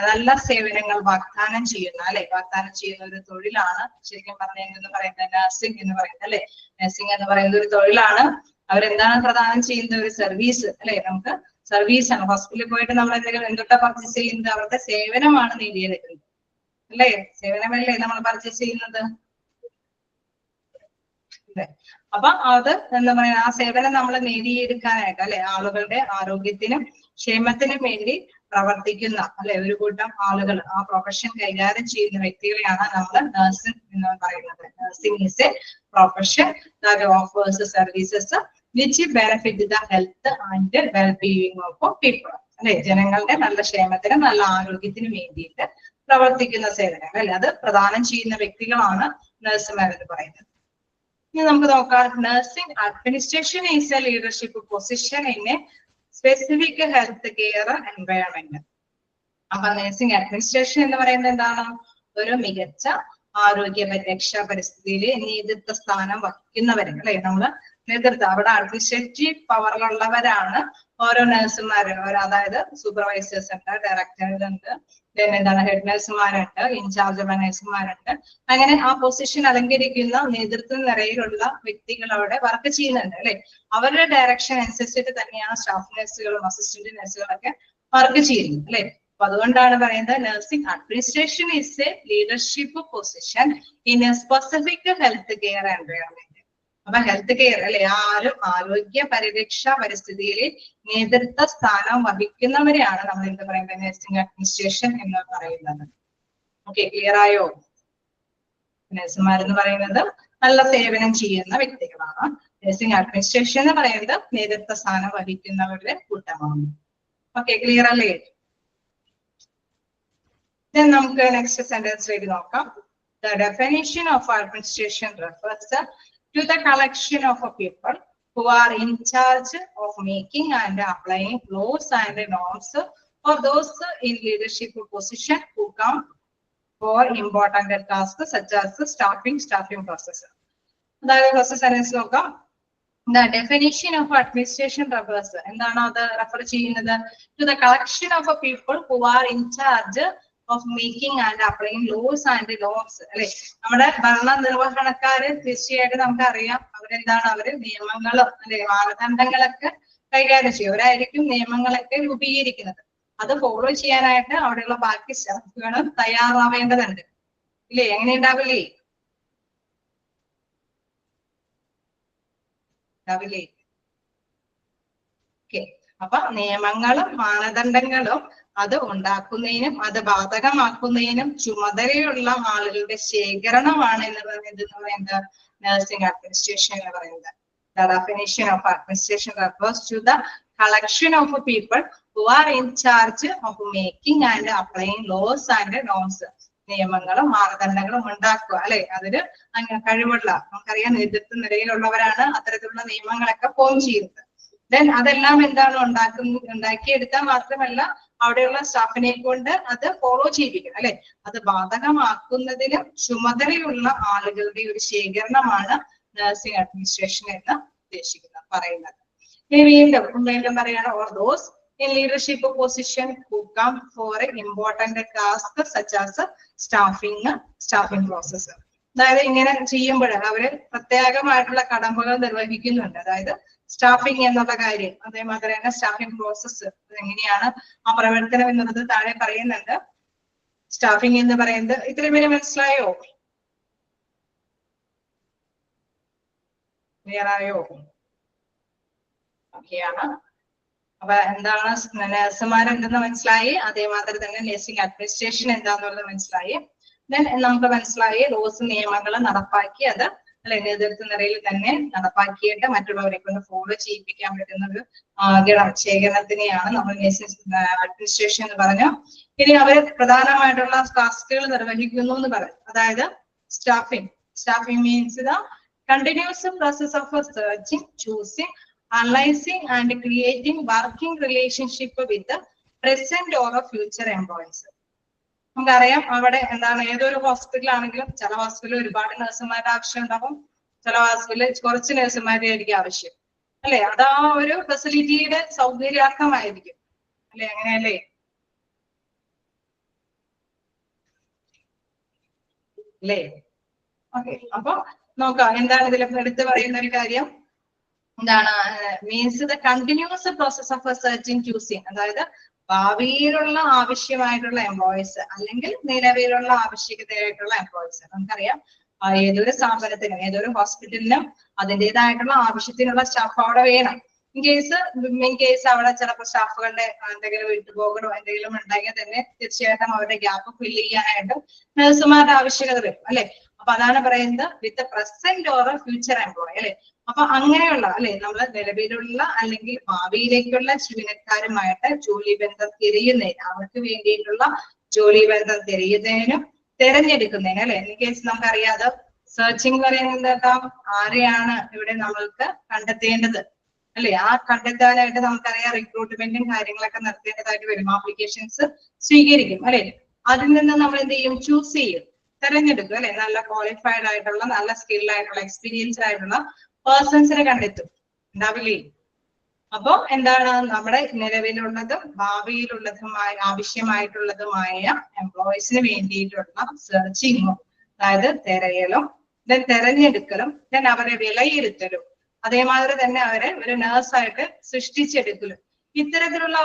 നല്ല സേവനങ്ങൾ വാഗ്ദാനം ചെയ്യുന്ന ഒരു തൊഴിലാണ് ശരിക്കും പറഞ്ഞെന്ന് പറയുന്നത് നഴ്സിംഗ് എന്ന് പറയുന്നത് അല്ലെ. നഴ്സിംഗ് എന്ന് പറയുന്ന ഒരു തൊഴിലാണ്. അവരെന്താണ് പ്രദാനം ചെയ്യുന്ന ഒരു സർവീസ് അല്ലെ. നമുക്ക് സർവീസ് ആണ്. ഹോസ്പിറ്റലിൽ പോയിട്ട് നമ്മൾ എന്തെങ്കിലും എന്തൊക്കെ പർച്ചേസ് ചെയ്യുന്നത് അവരുടെ സേവനമാണ് നേടിയെടുക്കുന്നത് അല്ലേ. സേവനമല്ലേ നമ്മൾ പർച്ചേസ് ചെയ്യുന്നത്. അപ്പൊ അത് എന്താ പറയാ, ആ സേവനം നമ്മൾ നേടിയെടുക്കാനായിട്ട് അല്ലെ, ആളുകളുടെ ആരോഗ്യത്തിനും ക്ഷേമത്തിനും വേണ്ടി പ്രവർത്തിക്കുന്ന അല്ലെ ഒരു കൂട്ടം ആളുകൾ, ആ പ്രൊഫഷൻ കൈകാര്യം ചെയ്യുന്ന വ്യക്തികളെയാണ് നമ്മൾ നഴ്സിംഗ് എന്ന് പറയുന്നത്. Nursing is A profession that offers services which benefit the health and wellbeing of people അല്ലെ. ജനങ്ങളുടെ നല്ല ക്ഷേമത്തിനും നല്ല ആരോഗ്യത്തിനും വേണ്ടിയിട്ട് പ്രവർത്തിക്കുന്ന സേവനങ്ങൾ അല്ലെ, അത് പ്രദാനം ചെയ്യുന്ന വ്യക്തികളാണ് നഴ്സുമാർ എന്ന് പറയുന്നത്. ഇനി നമുക്ക് നോക്കാം. Nursing administration is A leadership position in A specific health care environment. അപ്പൊ നഴ്സിംഗ് അഡ്മിനിസ്ട്രേഷൻ എന്ന് പറയുന്നത് എന്താണ്? ഒരു മികച്ച ആരോഗ്യ പരിരക്ഷാ പരിസ്ഥിതിയിൽ നേതൃത്വ സ്ഥാനം വഹിക്കുന്നവര് അല്ലെ. നമ്മള് നേതൃത്വം, അവിടെ അഡ്മിനിസ്ട്രേറ്റീവ് പവറിലുള്ളവരാണ് ഓരോ നഴ്സുമാരും. അതായത് സൂപ്പർവൈസേഴ്സ് ഉണ്ട്, ഡയറക്ടറുണ്ട്, എന്താണ് ഹെഡ് നഴ്സുമാരുണ്ട്, ഇൻചാർജുള്ള നഴ്സുമാരുണ്ട്. അങ്ങനെ ആ പൊസിഷൻ അലങ്കരിക്കുന്ന നേതൃത്വ നിരയിലുള്ള വ്യക്തികൾ അവിടെ വർക്ക് ചെയ്യുന്നുണ്ട് അല്ലെ. അവരുടെ ഡയറക്ഷൻ അനുസരിച്ചിട്ട് തന്നെയാണ് സ്റ്റാഫ് നഴ്സുകളും അസിസ്റ്റന്റ് നഴ്സുകളൊക്കെ വർക്ക് ചെയ്യുന്നത് അല്ലെ. അപ്പൊ അതുകൊണ്ടാണ് പറയുന്നത് nursing administration is A leadership position in A specific health care environment. അപ്പൊ ഹെൽത്ത് കെയർ അല്ലെ, ആരോഗ്യ പരിരക്ഷാ പരിസ്ഥിതിയിൽ നേതൃത്വ സ്ഥാനം വഹിക്കുന്നവരെയാണ് നമ്മൾ എന്താ പറയുന്നത് നഴ്സിംഗ് അഡ്മിനിസ്ട്രേഷൻ എന്ന് പറയുന്നത്. ഓക്കെ, ക്ലിയർ ആയോ? നഴ്സുമാരെന്ന് പറയുന്നത് നല്ല സേവനം ചെയ്യുന്ന വ്യക്തികളാണ്. നഴ്സിംഗ് അഡ്മിനിസ്ട്രേഷൻ എന്ന് പറയുന്നത് നേതൃത്വ സ്ഥാനം വഹിക്കുന്നവരുടെ കൂട്ടമാണ്. ഓക്കെ, ക്ലിയർ അല്ലേ? നമുക്ക് നെക്സ്റ്റ് സെന്റൻസിലേക്ക് നോക്കാം. The definition of administration refers to the collection of people who are in charge of making and applying laws and norms for those in leadership position who come for important tasks such as staffing process. അതായത് first sentence നോക്കാം. The definition of administration refers എന്താണ് അത് refer ചെയ്യുന്നത്? To the collection of people who are in charge of making and applying laws and norms അല്ലെ. നമ്മുടെ ഭരണ നിർവഹണക്കാര് തീർച്ചയായിട്ടും നമുക്കറിയാം അവരെന്താണ്, അവര് നിയമങ്ങളും അല്ലെ മാനദണ്ഡങ്ങളൊക്കെ കൈകാര്യം ചെയ്യും. അവരായിരിക്കും നിയമങ്ങളൊക്കെ രൂപീകരിക്കുന്നത്. അത് ഫോളോ ചെയ്യാനായിട്ട് അവിടെയുള്ള ബാക്കി സ്റ്റാഫുകളും തയ്യാറാവേണ്ടതുണ്ട് ഇല്ലേ. എങ്ങനെ ഉണ്ടാവില്ലേ? ഓക്കെ, അപ്പൊ നിയമങ്ങളും മാനദണ്ഡങ്ങളും അത് ഉണ്ടാക്കുന്നതിനും അത് ബാധകമാക്കുന്നതിനും ചുമതലയുള്ള ആളുകളുടെ ശേഖരണമാണ് എന്ന് പറയുന്നത് നഴ്സിംഗ് അഡ്മിനിസ്ട്രേഷൻ എന്ന് പറയുന്നത്. The definition of administration refers to the collection of people who are in charge of making and applying laws and norms. നിയമങ്ങളും മാനദണ്ഡങ്ങളും ഉണ്ടാക്കുക അല്ലെ. അതിന് അങ്ങനെ കഴിവുള്ള, നമുക്കറിയാം നേതൃത്വ നിലയിലുള്ളവരാണ് അത്തരത്തിലുള്ള നിയമങ്ങളൊക്കെ ഫോം ചെയ്യുന്നത്. ദെൻ അതെല്ലാം എന്താണ് ഉണ്ടാക്കിയെടുത്താൽ മാത്രമല്ല അവിടെയുള്ള സ്റ്റാഫിനെ കൊണ്ട് അത് ഫോളോ ചെയ്യിപ്പിക്കണം അല്ലെ. അത് ബാധകമാക്കുന്നതിനും ചുമതലയുള്ള ആളുകളുടെ ഒരു ശേഖരണമാണ് നഴ്സിംഗ് അഡ്മിനിസ്ട്രേഷൻ എന്ന് പറയുന്നത്. വീണ്ടും പറയാണ് or those in leadership position who come for important tasks such as staffing process. അതായത് ഇങ്ങനെ ചെയ്യുമ്പോൾ അവര് പ്രത്യേകമായിട്ടുള്ള കടമകൾ നിർവഹിക്കുന്നുണ്ട്. അതായത് സ്റ്റാഫിംഗ് എന്നുള്ള കാര്യം, അതേമാതിരി തന്നെ സ്റ്റാഫിംഗ് പ്രോസസ്സ് എങ്ങനെയാണ് ആ പ്രവർത്തനം എന്നുള്ളത് താഴെ പറയുന്നുണ്ട്. സ്റ്റാഫിംഗ് എന്ന് പറയുന്നത് ഇത്രയും പേര് മനസ്സിലായോ? ക്ലിയർ ആയോ? ഓക്കെയാണ്. അപ്പൊ എന്താണ് നഴ്സുമാർ എന്തെന്ന് മനസ്സിലായി, അതേമാതിരി തന്നെ നഴ്സിംഗ് അഡ്മിനിസ്ട്രേഷൻ എന്താന്നുള്ളത് മനസ്സിലായി. ദെൻ നമുക്ക് മനസ്സിലായി ലോസ് നിയമങ്ങൾ നടപ്പാക്കി അത് അല്ലെ നേതൃത്വ നിരയിൽ തന്നെ നടപ്പാക്കിയിട്ട് മറ്റുള്ളവരെ കൊണ്ട് ഫോളോ ചെയ്യിപ്പിക്കാൻ പറ്റുന്ന ഒരു ശേഖരണത്തിനെയാണ് നമ്മൾ അഡ്മിനിസ്ട്രേഷൻ എന്ന് പറഞ്ഞു. ഇനി അവര് പ്രധാനമായിട്ടുള്ള ടാസ്കുകൾ നിർവഹിക്കുന്നു എന്ന് പറയും. അതായത് staffing means the continuous process of searching, choosing, analysing and creating working relationship with present or future employees. നമുക്കറിയാം അവിടെ എന്താണ് ഏതൊരു ഹോസ്പിറ്റലാണെങ്കിലും ചില ഹോസ്പിറ്റലിൽ ഒരുപാട് നഴ്സുമാരുടെ ആവശ്യം ഉണ്ടാകും, ചില ഹോസ്പിറ്റലിൽ കുറച്ച് നഴ്സുമാരുടെ ആയിരിക്കും ആവശ്യം അല്ലെ. അത് ആ ഒരു ഫെസിലിറ്റിയുടെ സൗകര്യാർത്ഥമായിരിക്കും അല്ലെ, അങ്ങനെയല്ലേ? അല്ലേ? ഓക്കെ, അപ്പൊ നോക്കാം എന്താണ് ഇതിൽ എടുത്ത് പറയുന്ന ഒരു കാര്യം. എന്താണ് means the continuous process of searching, choosing. അതായത് ഭാവിയിലുള്ള ആവശ്യമായിട്ടുള്ള എംപ്ലോയീസ് അല്ലെങ്കിൽ നിലവിലുള്ള ആവശ്യകതയായിട്ടുള്ള എംപ്ലോയീസ്. നമുക്കറിയാം ഏതൊരു സ്ഥാപനത്തിനും ഏതൊരു ഹോസ്പിറ്റലിനും അതിൻ്റെതായിട്ടുള്ള ആവശ്യത്തിനുള്ള സ്റ്റാഫ് അവിടെ വേണം. ഇൻ കേസ് അവിടെ ചിലപ്പോൾ സ്റ്റാഫുകളുടെ എന്തെങ്കിലും വിട്ടുപോകലോ എന്തെങ്കിലും ഉണ്ടെങ്കിൽ തന്നെ തീർച്ചയായിട്ടും അവരുടെ ഗ്യാപ്പ് ഫില്ല് ചെയ്യാനായിട്ടും നഴ്സുമാരുടെ ആവശ്യകത വരും അല്ലെ. അപ്പൊ അതാണ് പറയുന്നത് വിത്ത് പ്രസന്റ് ഓർ ഫ്യൂച്ചർ എംപ്ലോയി അല്ലെ. അപ്പൊ അങ്ങനെയുള്ള അല്ലെ നമ്മൾ നിലവിലുള്ള അല്ലെങ്കിൽ ഭാവിയിലേക്കുള്ള ജീവനക്കാരുമായിട്ട് ജോലി ബന്ധം തിരയുന്നതിന്, അവർക്ക് വേണ്ടിയിട്ടുള്ള ജോലി ബന്ധം തിരയുന്നതിനും തെരഞ്ഞെടുക്കുന്നതിന് അല്ലെ. ഇൻ കേസ് നമുക്കറിയാതെ സെർച്ചിങ് പറയുന്നത് ആരെയാണ് ഇവിടെ നമ്മൾക്ക് കണ്ടെത്തേണ്ടത് അല്ലെ. ആ കണ്ടെത്താനായിട്ട് നമുക്കറിയാം റിക്രൂട്ട്മെന്റും കാര്യങ്ങളൊക്കെ നടത്തേണ്ടതായിട്ട് വരും. ആപ്ലിക്കേഷൻസ് സ്വീകരിക്കും അല്ലെ. അതിൽ നിന്ന് നമ്മൾ എന്ത് ചെയ്യും? ചൂസ് ചെയ്യും, തെരഞ്ഞെടുക്കും അല്ലെ. നല്ല ക്വാളിഫൈഡ് ആയിട്ടുള്ള നല്ല സ്കിൽഡ് ആയിട്ടുള്ള എക്സ്പീരിയൻസ്ഡ് ആയിട്ടുള്ള പേഴ്സൺസിനെ കണ്ടെത്തും, ഉണ്ടാവില്ലേ? അപ്പൊ എന്താണ് നമ്മുടെ നിലവിലുള്ളതും ഭാവിയിലുള്ളതുമായ ആവശ്യമായിട്ടുള്ളതുമായ എംപ്ലോയീസിന് വേണ്ടിയിട്ടുള്ള സെർച്ചിങ്ങും, അതായത് തിരയലും ദെൻ തെരഞ്ഞെടുക്കലും ദെൻ അവരെ വിലയിരുത്തലും അതേമാതിരി തന്നെ അവരെ ഒരു നേഴ്സായിട്ട് സൃഷ്ടിച്ചെടുക്കലും. ഇത്തരത്തിലുള്ള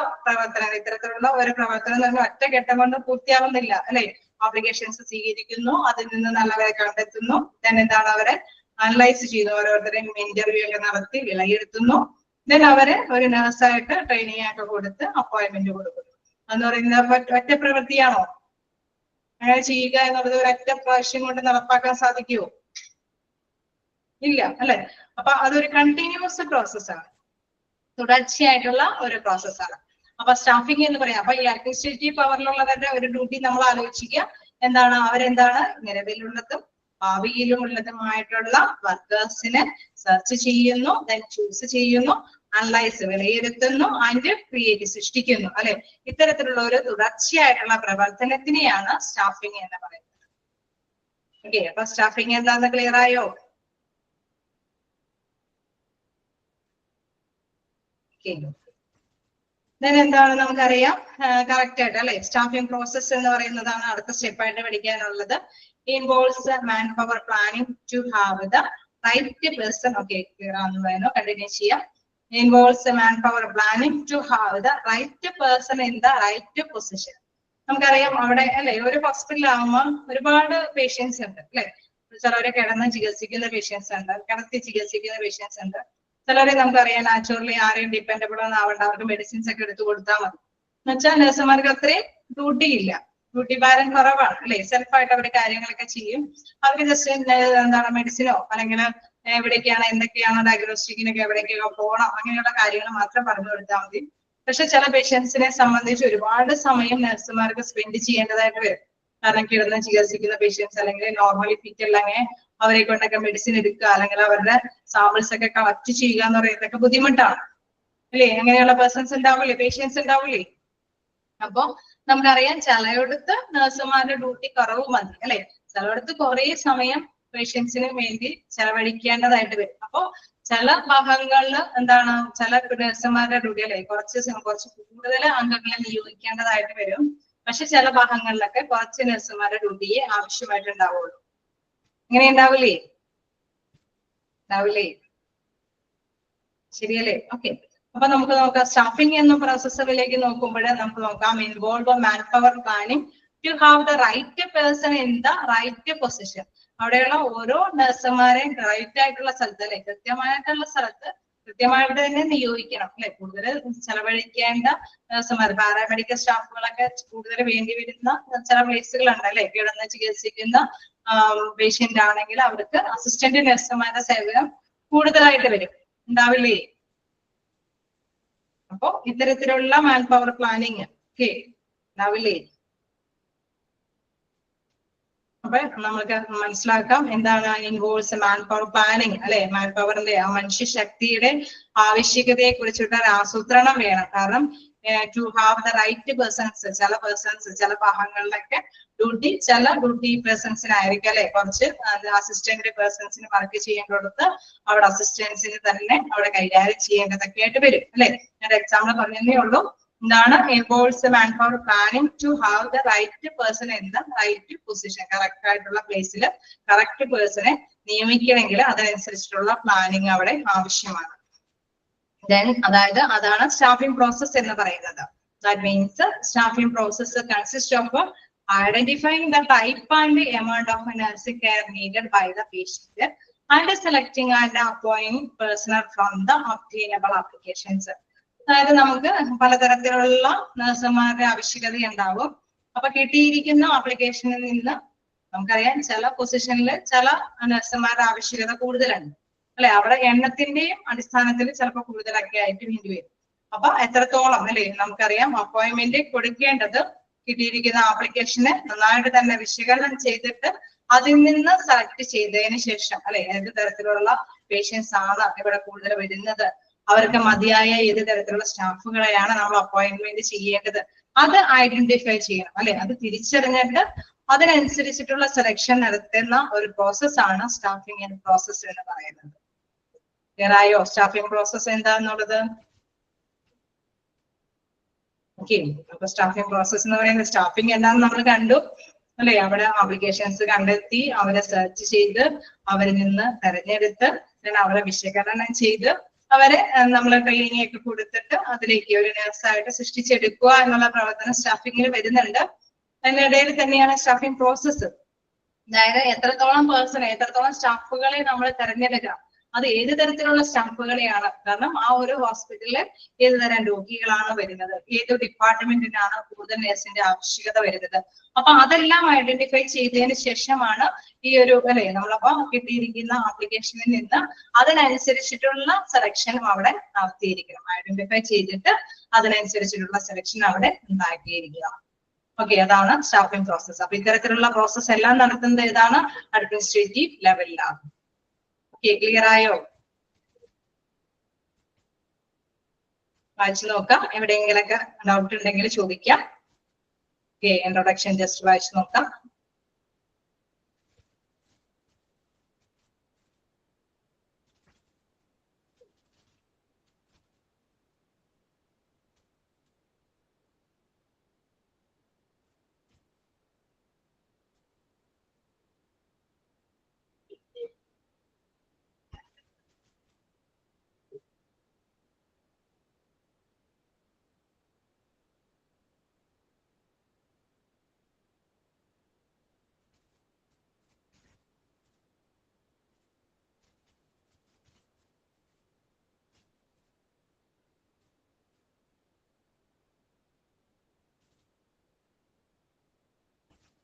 ഒരു പ്രവർത്തനം തന്നെ ഒറ്റഘട്ടം കൊണ്ട് പൂർത്തിയാവുന്നില്ല അല്ലെ. ആപ്ലിക്കേഷൻസ് സ്വീകരിക്കുന്നു, അതിൽ നിന്ന് നല്ലവരെ കണ്ടെത്തുന്നു, ദെൻ എന്താണ് അവരെ അനലൈസ് ചെയ്യുന്നു, ഓരോരുത്തരെയും ഇന്റർവ്യൂ ഒക്കെ നടത്തി വിലയിരുത്തുന്നു, ദെൻ അവരെ ഒരു നേഴ്സായിട്ട് ട്രെയിനിങ് ഒക്കെ കൊടുത്ത് അപ്പോയിന്റ്മെന്റ് കൊടുക്കുന്നു. എന്ന് പറയുന്നത് ഒറ്റ പ്രവൃത്തിയാണോ? അങ്ങനെ ചെയ്യുക എന്നുള്ളത് ഒരൊറ്റ പ്രാവശ്യം കൊണ്ട് നടപ്പാക്കാൻ സാധിക്കുമോ? ഇല്ല അല്ലെ. അപ്പൊ അതൊരു കണ്ടിന്യൂസ് പ്രോസസ്സാണ്, തുടർച്ചയായിട്ടുള്ള ഒരു പ്രോസസ്സാണ്. അപ്പൊ സ്റ്റാഫിംഗ് എന്ന് പറയാം. അപ്പൊ ഈ അഡ്മിനിസ്ട്രേറ്റീവ് പവറിലുള്ളവരുടെ ഒരു ഡ്യൂട്ടി നമ്മൾ ആലോചിക്കുക. എന്താണ് അവരെന്താണ് നിലവിലുള്ളതും ഭാവിയിലുമുള്ളതുമായിട്ടുള്ള വർക്കേഴ്സിനെ സെർച്ച് ചെയ്യുന്നു, ദെൻ ചൂസ് ചെയ്യുന്നു, അനലൈസ് വിലയിരുത്തുന്നു, ആൻഡ് ക്രിയേറ്റ് സൃഷ്ടിക്കുന്നു അല്ലെ. ഇത്തരത്തിലുള്ള ഒരു തുടർച്ചയായിട്ടുള്ള പ്രവർത്തനത്തിനെയാണ് സ്റ്റാഫിംഗ് എന്ന് പറയുന്നത്. ഓക്കെ, അപ്പൊ സ്റ്റാഫിംഗ് എന്താന്ന് ക്ലിയർ ആയോ? എന്താണ് നമുക്കറിയാം കറക്റ്റ് ആയിട്ട് അല്ലെ. സ്റ്റാഫിംഗ് പ്രോസസ് എന്ന് പറയുന്നതാണ് അടുത്ത സ്റ്റെപ്പായിട്ട് പഠിക്കാനുള്ളത്. Involves man power planning to have the right person. Okay, clear ആണെന്ന് വേണോ? കണ്ടിന്യൂ ചെയ്യാം. Involves man power planning to have the right person in the right position. നമുക്കറിയാം അവിടെ അല്ലെ ഒരു ഹോസ്പിറ്റലാകുമ്പോൾ ഒരുപാട് പേഷ്യൻസ് ഉണ്ട് അല്ലെ. ചിലവരെ കിടന്ന് ചികിത്സിക്കുന്ന പേഷ്യൻസ് ഉണ്ട്, കിടത്തി ചികിത്സിക്കുന്ന പേഷ്യൻസ് ഉണ്ട്. ചിലരെ നമുക്കറിയാം നാച്ചുറലി ആരെയും ഡിപ്പെൻഡബിൾ ഒന്നും ആവണ്ട, അവർക്ക് മെഡിസിൻസ് ഒക്കെ എടുത്തു കൊടുത്താൽ മതി. എന്നുവെച്ചാൽ നഴ്സുമാർക്ക് അത്രയും ഡ്യൂട്ടി ഇല്ല, ഡ്യൂട്ടി ഭാരം കുറവാണ് അല്ലെ. സെൽഫായിട്ട് അവർ കാര്യങ്ങളൊക്കെ ചെയ്യും. അവർക്ക് ജസ്റ്റ് എന്താണ് മെഡിസിനോ അല്ലെങ്കിൽ എവിടേക്കാണ് എന്തൊക്കെയാണ് ഡയഗ്നോസ്റ്റിക്കിനൊക്കെ എവിടേക്കൊക്കെ പോകണം അങ്ങനെയുള്ള കാര്യങ്ങൾ മാത്രം പറഞ്ഞു കൊടുത്താൽ മതി. പക്ഷെ ചില പേഷ്യൻസിനെ സംബന്ധിച്ച് ഒരുപാട് സമയം നഴ്സുമാർക്ക് സ്പെൻഡ് ചെയ്യേണ്ടതായിട്ട് വരും. കാരണം കിടന്ന് ചികിത്സിക്കുന്ന പേഷ്യൻസ് അല്ലെങ്കിൽ നോർമലി ഫിറ്റ് അല്ലെങ്കിൽ അവരെ കൊണ്ടൊക്കെ മെഡിസിൻ എടുക്കുക അല്ലെങ്കിൽ അവരുടെ സാമ്പിൾസ് ഒക്കെ കളക്ട് ചെയ്യുക എന്ന് പറയുന്നതൊക്കെ ബുദ്ധിമുട്ടാണ് അല്ലേ. അങ്ങനെയുള്ള പേഴ്സൺസ് ഉണ്ടാവില്ലേ, പേഷ്യൻസ് ഉണ്ടാവില്ലേ. അപ്പൊ നമുക്കറിയാം ചിലയിടത്ത് നഴ്സുമാരുടെ ഡ്യൂട്ടി കുറവ് മതി അല്ലെ. ചിലയിടത്ത് കുറെ സമയം പേഷ്യൻസിന് വേണ്ടി ചെലവഴിക്കേണ്ടതായിട്ട് വരും. അപ്പൊ ചില ഭാഗങ്ങളിൽ എന്താണ് ചില നഴ്സുമാരുടെ ഡ്യൂട്ടി അല്ലെ കുറച്ച് കൂടുതൽ അംഗങ്ങളെ നിയോഗിക്കേണ്ടതായിട്ട് വരും. പക്ഷെ ചില ഭാഗങ്ങളിലൊക്കെ കുറച്ച് നഴ്സുമാരുടെ ഡ്യൂട്ടിയെ ആവശ്യമായിട്ടുണ്ടാവുള്ളൂ. ഇങ്ങനെ ഉണ്ടാവില്ലേ? ഉണ്ടാവില്ലേ? ശരിയല്ലേ? ഓക്കെ, അപ്പൊ നമുക്ക് നോക്കാം. സ്റ്റാഫിംഗ് എന്ന പ്രോസസ്സിലേക്ക് നോക്കുമ്പോൾ നമുക്ക് നോക്കാം involve man power planning to have the right person in the right position. അവിടെയുള്ള ഓരോ നഴ്സുമാരെയും റൈറ്റ് ആയിട്ടുള്ള സ്ഥലത്ത് അല്ലെ കൃത്യമായിട്ടുള്ള സ്ഥലത്ത് കൃത്യമായിട്ട് തന്നെ നിയോഗിക്കണം അല്ലെ. കൂടുതൽ ചെലവഴിക്കേണ്ട നഴ്സുമാർ, പാരാമെഡിക്കൽ സ്റ്റാഫുകളൊക്കെ കൂടുതൽ വേണ്ടി വരുന്ന ചില പ്ലേസുകളുണ്ട് അല്ലെ. കിടന്ന് ചികിത്സിക്കുന്ന പേഷ്യന്റ് ആണെങ്കിൽ അവർക്ക് അസിസ്റ്റന്റ് നഴ്സുമാരുടെ സേവനം കൂടുതലായിട്ട് വരും, ഉണ്ടാവില്ലേ? അപ്പൊ ഇത്തരത്തിലുള്ള മാൻ പവർ പ്ലാനിങ് ഓക്കെ ഉണ്ടാവില്ലേ? അപ്പൊ നമുക്ക് മനസ്സിലാക്കാം എന്താണ് ഇൻവോൾവ്സ് മാൻ പവർ പ്ലാനിങ് അല്ലെ. മാൻ പവറിന്റെ ആ മനുഷ്യ ശക്തിയുടെ ആവശ്യകതയെ കുറിച്ചിട്ട് ഒരു ആസൂത്രണം വേണം. കാരണം to have the right persons, ചില ഭാഗങ്ങളിലൊക്കെ ചില ഡ്യൂട്ടി പേഴ്സൺസിനായിരിക്കും അല്ലെ കുറച്ച് അസിസ്റ്റന്റ് പേഴ്സൺസിന് വർക്ക് ചെയ്യേണ്ടടുത്ത് അവിടെ അസിസ്റ്റൻസിന് തന്നെ അവിടെ കൈകാര്യം ചെയ്യേണ്ടതൊക്കെ ആയിട്ട് വരും അല്ലെ. ഞാൻ എക്സാമ്പിൾ പറഞ്ഞതേ ഉള്ളൂ. എന്താണ് involves man power planning to have the right person in the right position. Correct ആയിട്ടുള്ള പ്ലേസിൽ കറക്റ്റ് പേഴ്സണെ നിയമിക്കണമെങ്കിൽ അതനുസരിച്ചിട്ടുള്ള പ്ലാനിങ് അവിടെ ആവശ്യമാണ്. അതായത് അതാണ് സ്റ്റാഫിംഗ് പ്രോസസ് എന്ന് പറയുന്നത്. That means staffing process consist of identifying the type and amount of nursing care needed by the patient and selecting and appointing personnel from the obtainable applications. അതായത് നമുക്ക് പലതരത്തിലുള്ള നഴ്സുമാരുടെ ആവശ്യകത ഉണ്ടാവും. അപ്പൊ കിട്ടിയിരിക്കുന്ന ആപ്ലിക്കേഷനിൽ നിന്ന് നമുക്കറിയാം ചില പൊസിഷനിൽ ചില നഴ്സുമാരുടെ ആവശ്യകത കൂടുതലാണ് അല്ലെ. അവിടെ എണ്ണത്തിന്റെയും അടിസ്ഥാനത്തിൽ ചിലപ്പോൾ കൂടുതലൊക്കെ ആയിട്ട് വേണ്ടി വരും. അപ്പൊ എത്രത്തോളം അല്ലെ നമുക്കറിയാം അപ്പോയിന്റ്മെന്റ് കൊടുക്കേണ്ടത് കിട്ടിയിരിക്കുന്ന ആപ്ലിക്കേഷന് നന്നായിട്ട് തന്നെ വിശകലനം ചെയ്തിട്ട് അതിൽ നിന്ന് സെലക്ട് ചെയ്തതിന് ശേഷം അല്ലെ ഏത് തരത്തിലുള്ള പേഷ്യൻസ് ആണ് ഇവിടെ കൂടുതൽ വരുന്നത്, അവർക്ക് മതിയായ ഏത് തരത്തിലുള്ള സ്റ്റാഫുകളെയാണ് നമ്മൾ അപ്പോയിന്റ്മെന്റ് ചെയ്യേണ്ടത്, അത് ഐഡന്റിഫൈ ചെയ്യണം അല്ലെ. അത് തിരിച്ചറിഞ്ഞിട്ട് അതിനനുസരിച്ചിട്ടുള്ള സെലക്ഷൻ നടത്തുന്ന ഒരു പ്രോസസ്സാണ് സ്റ്റാഫിംഗ് പ്രോസസ് എന്ന് പറയുന്നത്. ക്ലിയറായോ സ്റ്റാഫിംഗ് പ്രോസസ് എന്താന്നുള്ളത്? ഓക്കെ. അപ്പൊ സ്റ്റാഫിംഗ് പ്രോസസ് എന്ന് പറയുന്നത് സ്റ്റാഫിംഗ് എന്താണെന്ന് നമ്മൾ കണ്ടു അല്ലെ. അവിടെ ആപ്ലിക്കേഷൻസ് കണ്ടെത്തി അവരെ സെർച്ച് ചെയ്ത് അവരിൽ നിന്ന് തെരഞ്ഞെടുത്ത് അവരെ വിശകലനം ചെയ്ത് അവരെ നമ്മൾ ട്രെയിനിങ് ഒക്കെ കൊടുത്തിട്ട് അതിലേക്ക് ഒരു നഴ്സായിട്ട് സൃഷ്ടിച്ചെടുക്കുക എന്നുള്ള പ്രവർത്തനം സ്റ്റാഫിംഗിൽ വരുന്നുണ്ട്. അതിനിടയിൽ തന്നെയാണ് സ്റ്റാഫിംഗ് പ്രോസസ്സ്. അതായത് എത്രത്തോളം സ്റ്റാഫുകളെ നമ്മൾ തെരഞ്ഞെടുക്കുക, അത് ഏത് തരത്തിലുള്ള സ്റ്റാഫുകളെയാണ്. കാരണം ആ ഒരു ഹോസ്പിറ്റലിൽ ഏത് തരം രോഗികളാണ് വരുന്നത്, ഏത് ഡിപ്പാർട്ട്മെന്റിനാണ് കൂടുതൽ നഴ്സിന്റെ ആവശ്യകത വരുന്നത്. അപ്പൊ അതെല്ലാം ഐഡന്റിഫൈ ചെയ്തതിന് ശേഷമാണ് ഈ ഒരു അല്ലെ നമ്മളപ്പോ കിട്ടിയിരിക്കുന്ന ആപ്ലിക്കേഷനിൽ നിന്ന് അതിനനുസരിച്ചിട്ടുള്ള സെലക്ഷനും അവിടെ നടത്തിയിരിക്കണം. ഐഡന്റിഫൈ ചെയ്തിട്ട് അതിനനുസരിച്ചിട്ടുള്ള സെലക്ഷൻ അവിടെ ഉണ്ടാക്കിയിരിക്കുക. ഓക്കെ, അതാണ് സ്റ്റാഫിംഗ് പ്രോസസ്. അപ്പൊ ഇത്തരത്തിലുള്ള പ്രോസസ് എല്ലാം നടത്തുന്നത് ഏതാണ്? അഡ്മിനിസ്ട്രേറ്റീവ് ലെവലിലാണ്. ഓക്കെ, ക്ലിയർ ആയോ? വായിച്ചു നോക്കാം, എവിടെയെങ്കിലൊക്കെ ഡൗട്ട് ഉണ്ടെങ്കിൽ ചോദിക്കാം. ഓക്കെ, ഇൻട്രൊഡക്ഷൻ ജസ്റ്റ് വായിച്ചു നോക്കാം.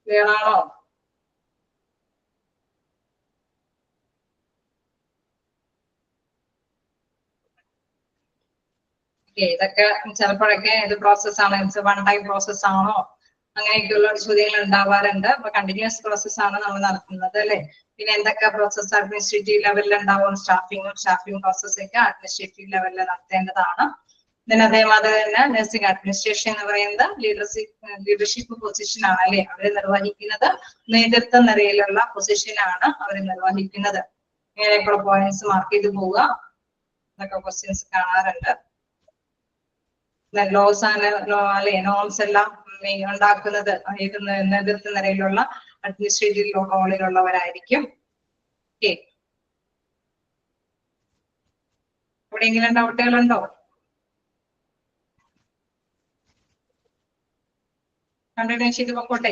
ക്ലിയർ ആണോ? ഇതൊക്കെ ചിലപ്പോഴൊക്കെ ഇത് പ്രോസസ്സാണ്, വൺ ടൈം പ്രോസസ് ആണോ അങ്ങനെയൊക്കെയുള്ള ചോദ്യങ്ങൾ ഉണ്ടാവാറുണ്ട്. അപ്പൊ കണ്ടിന്യൂസ് പ്രോസസ് ആണ് നമ്മൾ നടത്തുന്നത് അല്ലെ. പിന്നെ എന്തൊക്കെ പ്രോസസ് അഡ്മിനിസ്ട്രേറ്റീവ് ലെവലിൽ ഉണ്ടാവും? സ്റ്റാഫിംഗ് പ്രോസസ് ഒക്കെ അഡ്മിനിസ്ട്രേറ്റീവ് ലെവലിൽ നടത്തേണ്ടതാണ്. പിന്നെ അതേമാതിരി തന്നെ നഴ്സിംഗ് അഡ്മിനിസ്ട്രേഷൻ എന്ന് പറയുന്നത് ലീഡർഷിപ്പ് പൊസിഷൻ ആണ് അല്ലെ. അവര് നിർവഹിക്കുന്നത് നേതൃത്വ നിലയിലുള്ള പൊസിഷനാണ് അവർ നിർവഹിക്കുന്നത്. ഇങ്ങനെയൊക്കെയുള്ള പോയിന്റ്സ് മാർക്ക് ചെയ്ത് പോവുക. ഇതൊക്കെ ക്വസ്റ്റ്യൻസ് കാണാറുണ്ട്. ലോസ് ആൻഡ് അല്ലെ നോംസ് എല്ലാം ഉണ്ടാക്കുന്നത് നേതൃത്വ നിലയിലുള്ള അഡ്മിനിസ്ട്രേറ്റീവ് റോളിലുള്ളവരായിരിക്കും. ഓക്കെ, എവിടെയെങ്കിലും ഡൗട്ടുകളുണ്ടോ? കണ്ടിന്യൂ ചെയ്ത് പൊക്കോട്ടെ.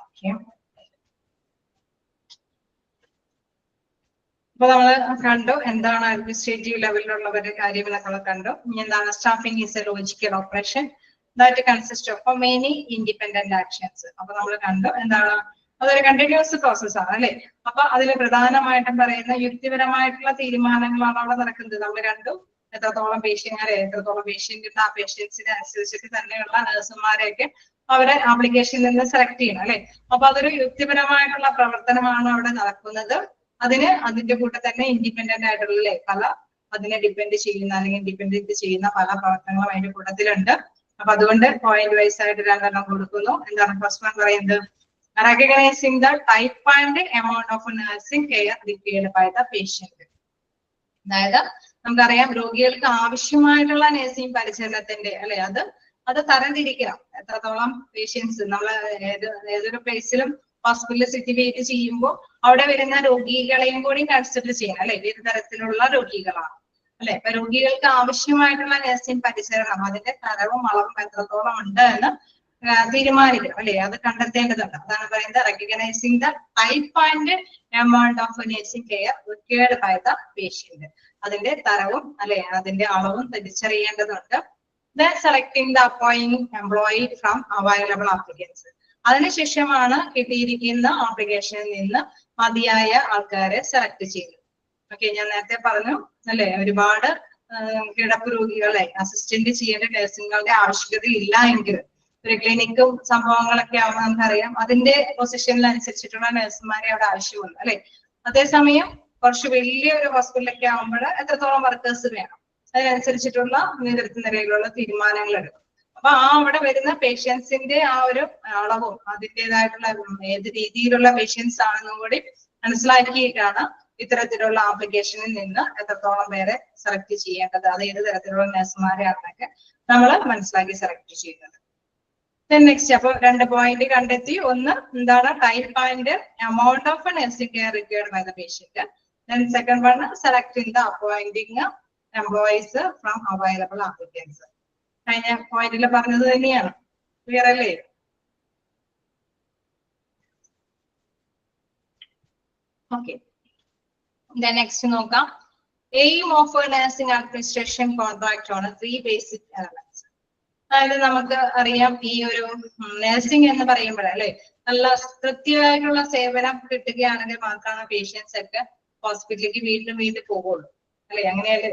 ഓക്കെ, അപ്പൊ നമ്മള് കണ്ടു എന്താണ് അഡ്മിനിസ്ട്രേറ്റീവ് ലെവലിലുള്ളവരുടെ കാര്യം എന്നൊക്കെ കണ്ടു. ഇനി എന്താണ് staffing is A logical operation that consist of many independent actions. അപ്പൊ നമ്മൾ കണ്ടു എന്താണ് അതൊരു കണ്ടിന്യൂസ് പ്രോസസ് ആണ് അല്ലെ. അപ്പൊ അതിൽ പ്രധാനമായിട്ടും പറയുന്ന യുക്തിപരമായിട്ടുള്ള തീരുമാനങ്ങളാണ് അവിടെ നടക്കുന്നത്. നമ്മൾ കണ്ടു എത്രത്തോളം പേഷ്യന്റിന്റെ ആ പേഷ്യൻസിനെ അനുസരിച്ചിട്ട് തന്നെയുള്ള നഴ്സുമാരെയൊക്കെ അവരെ ആപ്ലിക്കേഷനിൽ നിന്ന് സെലക്ട് ചെയ്യണം അല്ലെ. അപ്പൊ അതൊരു യുക്തിപരമായിട്ടുള്ള പ്രവർത്തനമാണ് അവിടെ നടക്കുന്നത്. അതിന്റെ കൂടെ തന്നെ ഇൻഡിപെൻഡന്റ് ആയിട്ടുള്ള പല അതിനെ ഡിപ്പെൻഡ് ചെയ്യുന്ന അല്ലെങ്കിൽ ഡിപ്പെൻഡ് ചെയ്യുന്ന പല പ്രവർത്തനങ്ങളും അതിന്റെ കൂട്ടത്തിലുണ്ട്. അപ്പൊ അതുകൊണ്ട് പോയിന്റ് വൈസ് ആയിട്ട് രണ്ടെണ്ണം കൊടുക്കുന്നു. എന്താണ് ഫസ്റ്റ് വൺ പറയുന്നത്? recognizing the type and amount of nursing care required by the patient. അതായത് നമുക്കറിയാം രോഗികൾക്ക് ആവശ്യമായിട്ടുള്ള നഴ്സിംഗ് പരിചരണത്തിന്റെ അല്ലെ അത് തരംതിരിക്കണം. എത്രത്തോളം പേഷ്യൻസ് നമ്മൾ ഏതൊരു പ്ലേസിലും ഹോസ്പിറ്റലിൽ സിറ്റുവേറ്റ് ചെയ്യുമ്പോൾ അവിടെ വരുന്ന രോഗികളെയും കൂടി കൺസിഡർ ചെയ്യണം അല്ലെ. ഏത് തരത്തിലുള്ള രോഗികളാണ് അല്ലെ. അപ്പൊ രോഗികൾക്ക് ആവശ്യമായിട്ടുള്ള നഴ്സിംഗ് പരിചരണം അതിന്റെ തരവും അളവും എത്രത്തോളം ഉണ്ട് എന്ന് തീരുമാനിക്കണം അല്ലെ. അത് കണ്ടെത്തേണ്ടതുണ്ട്. അതാണ് പറയുന്നത് recognizing the type and amount of nursing care required by the patient. അതിന്റെ തരവും അല്ലെ അതിന്റെ അളവും തിരിച്ചറിയേണ്ടതുണ്ട്. Then selecting the appointing employee from available applicants. അതിനുശേഷമാണ് കിട്ടിയിരിക്കുന്ന ആപ്ലിക്കേഷനിൽ നിന്ന് മതിയായ ആൾക്കാരെ സെലക്ട് ചെയ്യുന്നത്. ഓക്കെ, ഞാൻ നേരത്തെ പറഞ്ഞു അല്ലെ ഒരുപാട് കിടപ്പ് രോഗികളെ അസിസ്റ്റന്റ് ചെയ്യേണ്ട നഴ്സുകളുടെ ആവശ്യകത ഇല്ല എങ്കിൽ ഒരു ക്ലിനിക്കും സംഭവങ്ങളൊക്കെ ആവുമ്പോൾ നമുക്കറിയാം അതിന്റെ പൊസിഷനിൽ അനുസരിച്ചിട്ടുള്ള നഴ്സുമാരെ അവിടെ ആവശ്യമുണ്ട് അല്ലെ. അതേസമയം കുറച്ച് വലിയൊരു ഹോസ്പിറ്റലൊക്കെ ആവുമ്പോൾ എത്രത്തോളം വർക്കേഴ്സ് വേണം അതിനനുസരിച്ചിട്ടുള്ള നിലയിലുള്ള തീരുമാനങ്ങൾ എടുക്കും. അപ്പൊ അവിടെ വരുന്ന പേഷ്യൻസിന്റെ ആ ഒരു അളവും അതിൻ്റെതായിട്ടുള്ള ഏത് രീതിയിലുള്ള പേഷ്യൻസ് ആണെന്നും കൂടി മനസ്സിലാക്കിയിട്ടാണ് ഇത്തരത്തിലുള്ള ആപ്ലിക്കേഷനിൽ നിന്ന് എത്രത്തോളം പേരെ സെലക്ട് ചെയ്യേണ്ടത്, അത് ഏത് തരത്തിലുള്ള നഴ്സുമാരെയാണെന്നൊക്കെ നമ്മൾ മനസ്സിലാക്കി സെലക്ട് ചെയ്യുന്നത്. നെക്സ്റ്റ് അപ്പൊ രണ്ട് പോയിന്റ് കണ്ടെത്തി. ഒന്ന് എന്താണ് type and amount of nursing care required by the patient. Then second one selecting the appointing employees from available applicants. കഴിഞ്ഞ പോയിന്റിൽ പറഞ്ഞത് തന്നെയാണ്. ക്ലിയർ അല്ലേ? ഓക്കെ, നെക്സ്റ്റ് നോക്കാം. Aim of nursing administration contract ആണ് 3 ബേസിക് എലമെന്റ്സ്. അതായത് നമുക്ക് അറിയാം ഈ ഒരു നഴ്സിംഗ് എന്ന് പറയുമ്പോഴല്ലേ നല്ല കൃത്യമായിട്ടുള്ള സേവനം കിട്ടുകയാണെങ്കിൽ മാത്രമാണ് പേഷ്യൻസ് ഒക്കെ ഹോസ്പിറ്റലിലേക്ക് വീണ്ടും വീണ്ടും പോകുള്ളൂ അല്ലെ. അങ്ങനെയല്ലേ?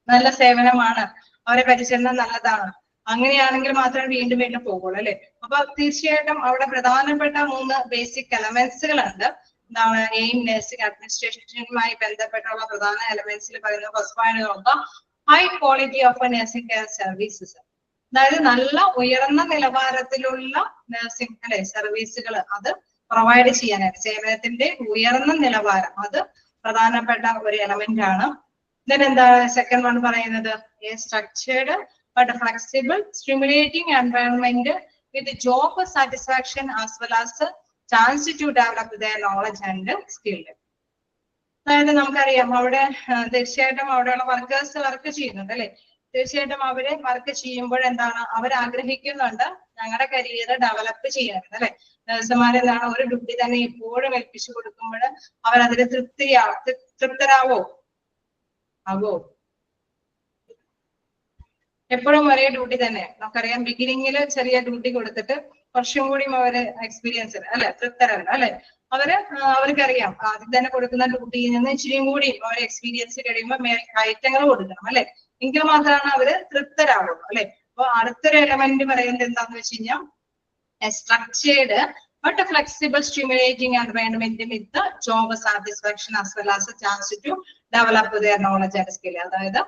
നല്ല സേവനമാണ്, അവരെ പരിചരണം നല്ലതാണ്, അങ്ങനെയാണെങ്കിൽ മാത്രമേ വീണ്ടും വീണ്ടും പോകുള്ളൂ അല്ലെ. അപ്പൊ തീർച്ചയായിട്ടും അവിടെ പ്രധാനപ്പെട്ട 3 ബേസിക് എലമെന്റ്സുകളുണ്ട്. എന്താണ് എയിം നഴ്സിംഗ് അഡ്മിനിസ്ട്രേഷനുമായി ബന്ധപ്പെട്ടുള്ള പ്രധാന എലമെന്റ്സിൽ പറയുന്നത് ഫസ്റ്റ് പോയിന്റ് നോക്കാം. High quality of nursing care services. അതായത് നല്ല ഉയർന്ന നിലവാരത്തിലുള്ള നഴ്സിംഗ് അല്ലെ സർവീസുകൾ അത് പ്രൊവൈഡ് ചെയ്യാനായിട്ട് സേവനത്തിന്റെ ഉയർന്ന നിലവാരം അത് പ്രധാനപ്പെട്ട ഒരു എലമെന്റ് ആണ്. then എന്താ സെക്കൻഡ് വൺ പറയുന്നത് a structured but flexible stimulating environment with job satisfaction as well as chance to develop their knowledge and skill. അതായത് നമുക്കറിയാം അവിടെ തീർച്ചയായിട്ടും അവിടെയുള്ള വർക്കേഴ്സ് വർക്ക് ചെയ്യുന്നുണ്ട് അല്ലെ. തീർച്ചയായിട്ടും അവര് വർക്ക് ചെയ്യുമ്പോൾ എന്താണ് അവർ ആഗ്രഹിക്കുന്നുണ്ട് ഞങ്ങളുടെ കരിയർ ഡെവലപ്പ് ചെയ്യാനുണ്ട് അല്ലെ. നഴ്സുമാരെന്താണ് ഒരു ഡ്യൂട്ടി തന്നെ എപ്പോഴും ഏൽപ്പിച്ചു കൊടുക്കുമ്പോൾ അവരതിന് തൃപ്തരാവോ? എപ്പോഴും ഒരേ ഡ്യൂട്ടി തന്നെ നമുക്കറിയാം. ബിഗിനിങ്ങിൽ ചെറിയ ഡ്യൂട്ടി കൊടുത്തിട്ട് കുറച്ചും കൂടി അവര് എക്സ്പീരിയൻസ് അല്ലെ തൃപ്തരല്ല അല്ലെ. അവർക്കറിയാം ആദ്യം തന്നെ കൊടുക്കുന്ന ഡ്യൂട്ടിയിൽ നിന്ന് ഇച്ചിരിയും കൂടി അവരെ എക്സ്പീരിയൻസ് കഴിയുമ്പോൾ കയറ്റങ്ങൾ കൊടുക്കണം അല്ലെ. എങ്കിൽ മാത്രമാണ് അവര് തൃപ്തരാവുള്ളൂ അല്ലെ. അപ്പൊ അടുത്തൊരു എലമെന്റ് പറയുന്നത് എന്താന്ന് വെച്ച് കഴിഞ്ഞാൽ structured but flexible stimulating environment with job satisfaction as well as chance to develop their knowledge and skill. അതായത്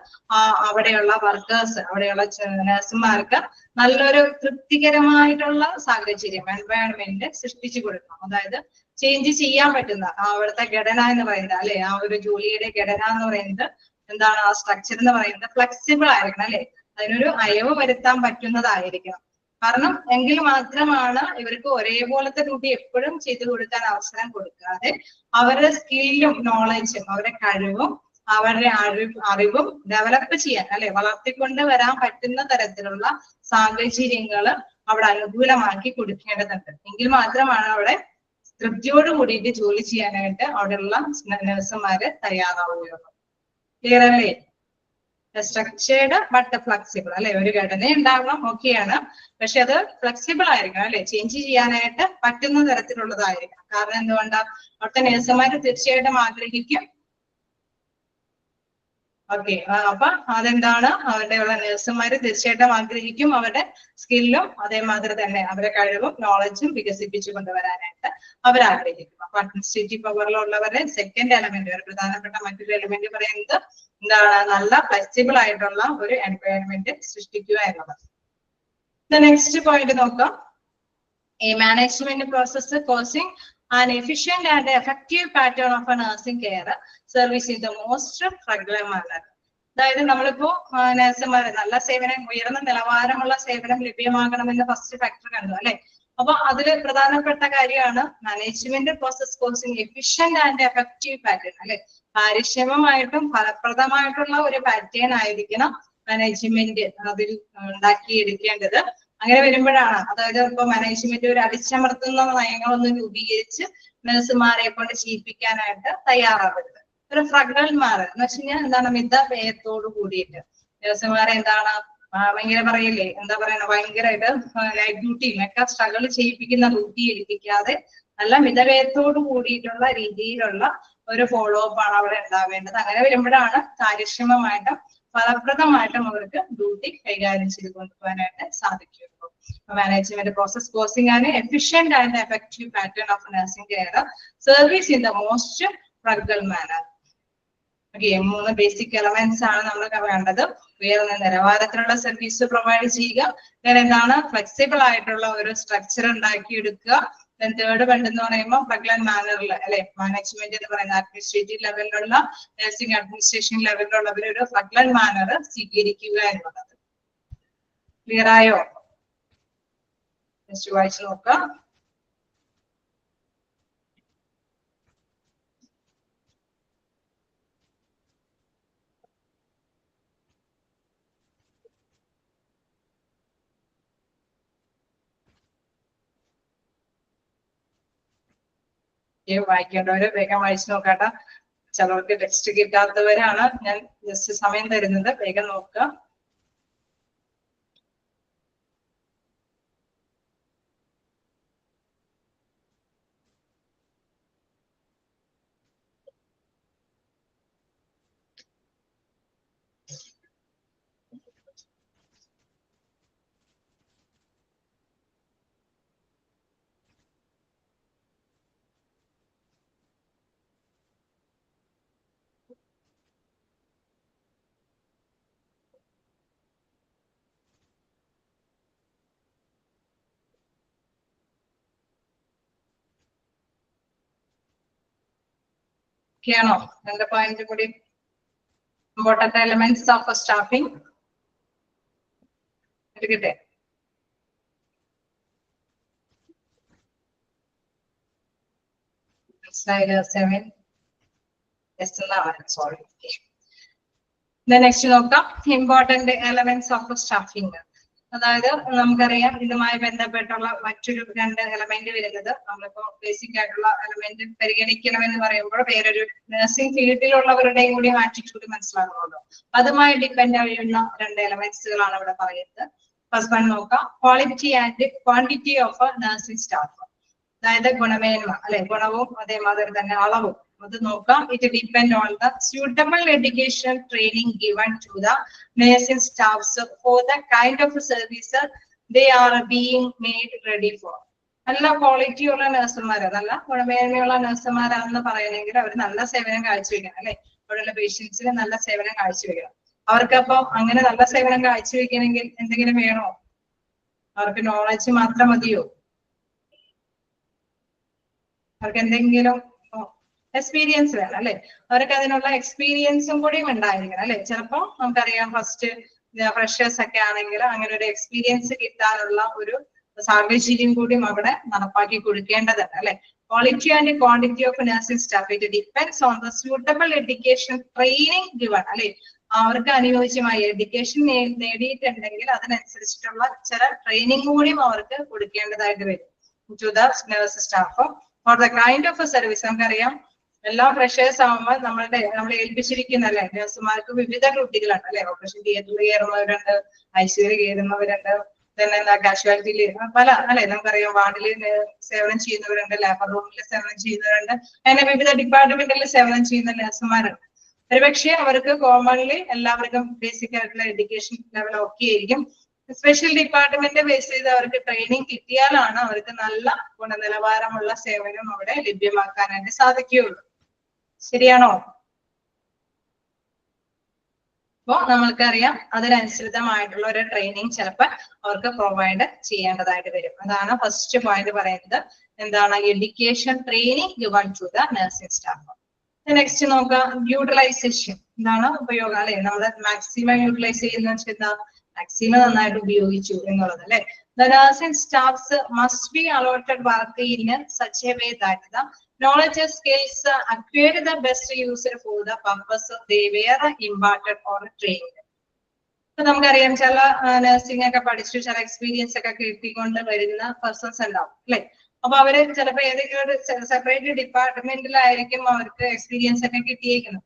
അവിടെയുള്ള വർക്കേഴ്സ് അവിടെയുള്ള നഴ്സുമാർക്ക് നല്ലൊരു തൃപ്തികരമായിട്ടുള്ള സാഹചര്യം എൻവയറൺമെന്റ് സൃഷ്ടിച്ചു കൊടുക്കണം. അതായത് ചേഞ്ച് ചെയ്യാൻ പറ്റുന്ന അവിടുത്തെ ഘടന എന്ന് പറയുന്നത് അല്ലെ ആ ഒരു ജോലിയുടെ ഘടന എന്ന് പറയുന്നത് എന്താണ് ആ സ്ട്രക്ചർ എന്ന് പറയുന്നത് ഫ്ലെക്സിബിൾ ആയിരിക്കണം അല്ലെ. അതിനൊരു അയവ് വരുത്താൻ പറ്റുന്നതായിരിക്കണം. കാരണം എങ്കിൽ മാത്രമാണ് ഇവർക്ക് ഒരേപോലത്തെ ഡ്യൂട്ടി എപ്പോഴും ചെയ്തു കൊടുക്കാൻ അവസരം കൊടുക്കാതെ അവരുടെ സ്കില്ലും നോളജും അവരുടെ കഴിവും അവരുടെ അറിവും ഡെവലപ്പ് ചെയ്യാൻ അല്ലെ വളർത്തിക്കൊണ്ട് വരാൻ പറ്റുന്ന തരത്തിലുള്ള സാഹചര്യങ്ങൾ അവിടെ അനുകൂലമാക്കി കൊടുക്കേണ്ടതുണ്ട്. എങ്കിൽ മാത്രമാണ് അവിടെ തൃപ്തിയോട് കൂടിയിട്ട് ജോലി ചെയ്യാനായിട്ട് അവിടെയുള്ള നഴ്സുമാര് തയ്യാറാവുകയുള്ളൂ. ക്ലിയർ അല്ലേ? സ്ട്രക്ചേർഡ് ബട്ട് ഫ്ലെക്സിബിൾ അല്ലെ, ഒരു ഘടന ഉണ്ടാവണം, ഓക്കെയാണ്, പക്ഷെ അത് ഫ്ലെക്സിബിൾ ആയിരിക്കണം അല്ലെ, ചേഞ്ച് ചെയ്യാനായിട്ട് പറ്റുന്ന തരത്തിലുള്ളതായിരിക്കണം. കാരണം എന്തുകൊണ്ടാ, അവിടുത്തെ നഴ്സുമാര് തീർച്ചയായിട്ടും ആഗ്രഹിക്കും. ഓക്കെ, അപ്പൊ അതെന്താണ്, അവരുടെ ഉള്ള നഴ്സുമാര് തീർച്ചയായിട്ടും ആഗ്രഹിക്കും അവരുടെ സ്കില്ലും അതേമാതിരി തന്നെ അവരുടെ കഴിവും നോളജും വികസിപ്പിച്ചു കൊണ്ടുവരാനായിട്ട് അവർ ആഗ്രഹിക്കും. അപ്പൊ അഡ്മിനിസ്ട്രേറ്റീവ് പവറിലുള്ളവരുടെ സെക്കൻഡ് എലമെന്റ്, ഒരു പ്രധാനപ്പെട്ട മറ്റൊരു എലമെന്റ് പറയുന്നത് എന്താണ്, നല്ല ഫ്ലെക്സിബിൾ ആയിട്ടുള്ള ഒരു എൻവയോൺമെന്റ് സൃഷ്ടിക്കുക എന്നുള്ളത്. നെക്സ്റ്റ് പോയിന്റ് നോക്കാം. A management process causing an efficient and effective pattern of a nursing care service in the most regular manner. അതായത് നമ്മളിപ്പോ നഴ്സുമാരെ നല്ല സേവനം, ഉയർന്ന നിലവാരമുള്ള സേവനം ലഭ്യമാകണമെന്ന് ഫസ്റ്റ് ഫാക്ടർ കണ്ടു അല്ലെ. അപ്പൊ അതില് പ്രധാനപ്പെട്ട കാര്യമാണ് management process causing efficient and effective pattern അല്ലെ. കാര്യക്ഷമമായിട്ടും ഫലപ്രദമായിട്ടുള്ള ഒരു പാറ്റേൺ ആയിരിക്കണം മാനേജ്മെന്റ് അതിൽ ഉണ്ടാക്കിയെടുക്കേണ്ടത്. അങ്ങനെ വരുമ്പോഴാണ്, അതായത് ഇപ്പൊ മാനേജ്മെന്റ് ഒരു അടിച്ചമർത്തുന്ന നയങ്ങളൊന്നും രൂപീകരിച്ച് നഴ്സുമാരെ കൊണ്ട് ചെയ്യിപ്പിക്കാനായിട്ട് തയ്യാറാവരുത്. ഒരു ഫ്രഗൽമാർ എന്ന് വെച്ച് കഴിഞ്ഞാൽ എന്താണ്, മിതവ്യയത്തോട് കൂടിയിട്ട് നഴ്സുമാരെ എന്താണ് ഭയങ്കര പറയില്ലേ, എന്താ പറയുക, ഭയങ്കരമായിട്ട് നൈറ്റ് ഡ്യൂട്ടിയും ഒക്കെ സ്ട്രഗിൾ ചെയ്യിപ്പിക്കുന്ന ഡ്യൂട്ടി ഏൽപ്പിക്കാതെ നല്ല മിതവ്യയത്തോട് കൂടിയിട്ടുള്ള രീതിയിലുള്ള ഒരു ഫോളോ അപ്പ് ആണ് അവിടെ ഉണ്ടാവേണ്ടത്. അങ്ങനെ വരുമ്പോഴാണ് കാര്യക്ഷമമായിട്ടും ഫലപ്രദമായിട്ടും അവർക്ക് ഡ്യൂട്ടി കൈകാര്യം ചെയ്ത് കൊണ്ടുപോകാനായിട്ട് സാധിക്കുള്ളൂ. മാനേജ്മെന്റ് പ്രോസസ് കോസിംഗ് ആണ് efficient and effective pattern of nursing care service in the most frugal manner. Okay, 3 basic elements ആണ് നമ്മൾ വേണ്ടത്. ഉയർന്ന നിലവാരത്തിലുള്ള സർവീസ് പ്രൊവൈഡ് ചെയ്യുക, പിന്നെ എന്താണ്, ഫ്ലെക്സിബിൾ ആയിട്ടുള്ള ഒരു സ്ട്രക്ചർ ഉണ്ടാക്കിയെടുക്കുക. തേർഡ് ഫണ്ട് എന്ന് പറയുമ്പോൾ ഫ്രഗ്ലന്റ് മാനറിൽ അല്ലെ, മാനേജ്മെന്റ് എന്ന് പറയുന്ന അഡ്മിനിസ്ട്രേറ്റീവ് ലെവലിലുള്ള നഴ്സിംഗ് അഡ്മിനിസ്ട്രേഷൻ ലെവലിലുള്ളവർ ഒരു ഫ്രഗ്ലന്റ് മാനർ സ്വീകരിക്കുക എന്നുള്ളത്. ക്ലിയർ ആയോ? നെക്സ്റ്റ് വായിച്ചു നോക്കാം. വായിക്കേണ്ടവര് വേഗം വായിച്ചു നോക്കാട്ട. ചിലർക്ക് ടെക്സ്റ്റ് കിട്ടാത്തവരാണ് ഞാൻ ജസ്റ്റ് സമയം തരുന്നത്, വേഗം നോക്കുക. ഓക്കെയാണോ? എന്റെ പോയിന്റ് കൂടി ഇമ്പോർട്ടന്റ് എലമെന്റ്സ് ഓഫ് സ്റ്റാഫിംഗ് എടുക്കട്ടെ. slide 7 sorry. നെക്സ്റ്റ് നോക്കാം, ഇമ്പോർട്ടന്റ് എലമെന്റ്സ് ഓഫ് സ്റ്റാഫിംഗ്. അതായത് നമുക്കറിയാം ഇതുമായി ബന്ധപ്പെട്ടുള്ള മറ്റൊരു 2 എലമെന്റ് വരുന്നത്, നമ്മളിപ്പോ ബേസിക് ആയിട്ടുള്ള എലമെന്റ് പരിഗണിക്കണമെന്ന് പറയുമ്പോൾ വേറൊരു നഴ്സിംഗ് ഫീൽഡിലുള്ളവരുടെയും കൂടി ആറ്റിറ്റ്യൂഡ് മനസ്സിലാകുമല്ലോ. അതുമായി ഡിപ്പെൻഡ് ചെയ്യുന്ന 2 എലമെന്റ്സുകളാണ് ഇവിടെ പറയുന്നത്. ഫസ്റ്റ് വൺ നോക്കാം, quality and quantity of nursing staff. അതായത് ഗുണമേന്മ അല്ലെ, ഗുണവും അതേമാതിരി തന്നെ അളവും. അത് നോക്കാം. It depend on the suitable education training given to the nursing staffs for the kind of service they are being made ready for. നല്ല ക്വാളിറ്റി ഉള്ള നഴ്സുമാർ, നല്ല ഗുണമേന്മയുള്ള നഴ്സുമാരാണെന്ന് പറയണമെങ്കിൽ അവർ നല്ല സേവനം കാഴ്ചവെക്കണം അല്ലെ, അവിടെയുള്ള പേഷ്യൻസിന് നല്ല സേവനം കാഴ്ചവെക്കണം. അവർക്കപ്പോ അങ്ങനെ നല്ല സേവനം കാഴ്ചവെക്കണമെങ്കിൽ എന്തെങ്കിലും വേണോ? അവർക്ക് നോളജ് മാത്രം മതിയോ? അവർക്ക് എന്തെങ്കിലും എക്സ്പീരിയൻസ് വേണം അല്ലെ, അവർക്ക് അതിനുള്ള എക്സ്പീരിയൻസും കൂടി ഉണ്ടായിരിക്കണം അല്ലെ. ചിലപ്പോ നമുക്കറിയാം ഫസ്റ്റ് ഫ്രഷേഴ്സ് ഒക്കെ ആണെങ്കിൽ അങ്ങനെ ഒരു എക്സ്പീരിയൻസ് കിട്ടാനുള്ള ഒരു സാഹചര്യം കൂടിയും അവിടെ നടപ്പാക്കി കൊടുക്കേണ്ടതുണ്ട് അല്ലെ. Quality and quantity of nursing staff it depends on the suitable education training given അല്ലെ. അവർക്ക് അനുയോജ്യമായ എഡ്യൂക്കേഷൻ നേടിയിട്ടുണ്ടെങ്കിൽ അതിനനുസരിച്ചിട്ടുള്ള ചില ട്രെയിനിങ് കൂടിയും അവർക്ക് കൊടുക്കേണ്ടതായിട്ട് വരും. To the nurse staff for the kind of service. നമുക്കറിയാം എല്ലാ ഫ്രഷേഴ്സ് ആവുമ്പോൾ നമ്മൾ ഏൽപ്പിച്ചിരിക്കുന്ന അല്ലെ നഴ്സുമാർക്ക് വിവിധ ഡ്യൂട്ടികളാണ് അല്ലെ. ഓപ്പറേഷൻ തിയേറ്ററിൽ കയറുന്നവരുണ്ട്, ഐസിയുവിൽ കയറുന്നവരുണ്ട്, പിന്നെ എന്താ കാഷ്വാലിറ്റിയിൽ പല അല്ലെ നമുക്കറിയാം വാർഡിൽ സേവനം ചെയ്യുന്നവരുണ്ട്, ലേബർ റൂമിൽ സേവനം ചെയ്യുന്നവരുണ്ട്, അങ്ങനെ വിവിധ ഡിപ്പാർട്ട്മെന്റിൽ സേവനം ചെയ്യുന്ന നഴ്സുമാരുണ്ട്. ഒരുപക്ഷെ അവർക്ക് കോമൺലി എല്ലാവർക്കും ബേസിക് ആയിട്ടുള്ള എഡ്യൂക്കേഷൻ ലെവൽ ഒക്കെ ആയിരിക്കും. സ്പെഷ്യൽ ഡിപ്പാർട്ട്മെന്റ് ബേസ് ചെയ്ത് അവർക്ക് ട്രെയിനിങ് കിട്ടിയാലാണ് അവർക്ക് നല്ല ഗുണനിലവാരമുള്ള സേവനം അവിടെ ലഭ്യമാക്കാനായിട്ട് സാധിക്കുകയുള്ളൂ. ശരിയാണോ? അപ്പോ നമ്മൾക്കറിയാം അതിനനുസൃതമായിട്ടുള്ള ഒരു ട്രെയിനിങ് ചിലപ്പോൾ അവർക്ക് പ്രൊവൈഡ് ചെയ്യേണ്ടതായിട്ട് വരും. അതാണ് ഫസ്റ്റ് പോയിന്റ് പറയുന്നത്. എന്താണ്? Education training given to the nursing staff. Next നോക്കാം, യൂട്ടിലൈസേഷൻ. എന്താണ്? ഉപയോഗം അല്ലെ. നമ്മൾ മാക്സിമം യൂട്ടിലൈസ് ചെയ്യുന്ന വെച്ചാൽ മാക്സിമം നന്നായിട്ട് ഉപയോഗിച്ചു എന്നുള്ളത് അല്ലെ. The nursing staffs must be allotted work in such a way that the knowledge and skills acquired the best use for the purpose they were imparted or trained. ഇപ്പൊ നമുക്കറിയാം ചില nursing ഒക്കെ പഠിച്ചു ചില എക്സ്പീരിയൻസ് ഒക്കെ കിട്ടിക്കൊണ്ട് വരുന്ന പേഴ്സൺസ് ഉണ്ടാവും അല്ലെ. അപ്പൊ അവര് ചിലപ്പോ ഏതെങ്കിലും ഒരു സെപ്പറേറ്റ് ഡിപ്പാർട്ട്മെന്റിലായിരിക്കും അവർക്ക് എക്സ്പീരിയൻസ് ഒക്കെ കിട്ടിയേക്കുന്നത്.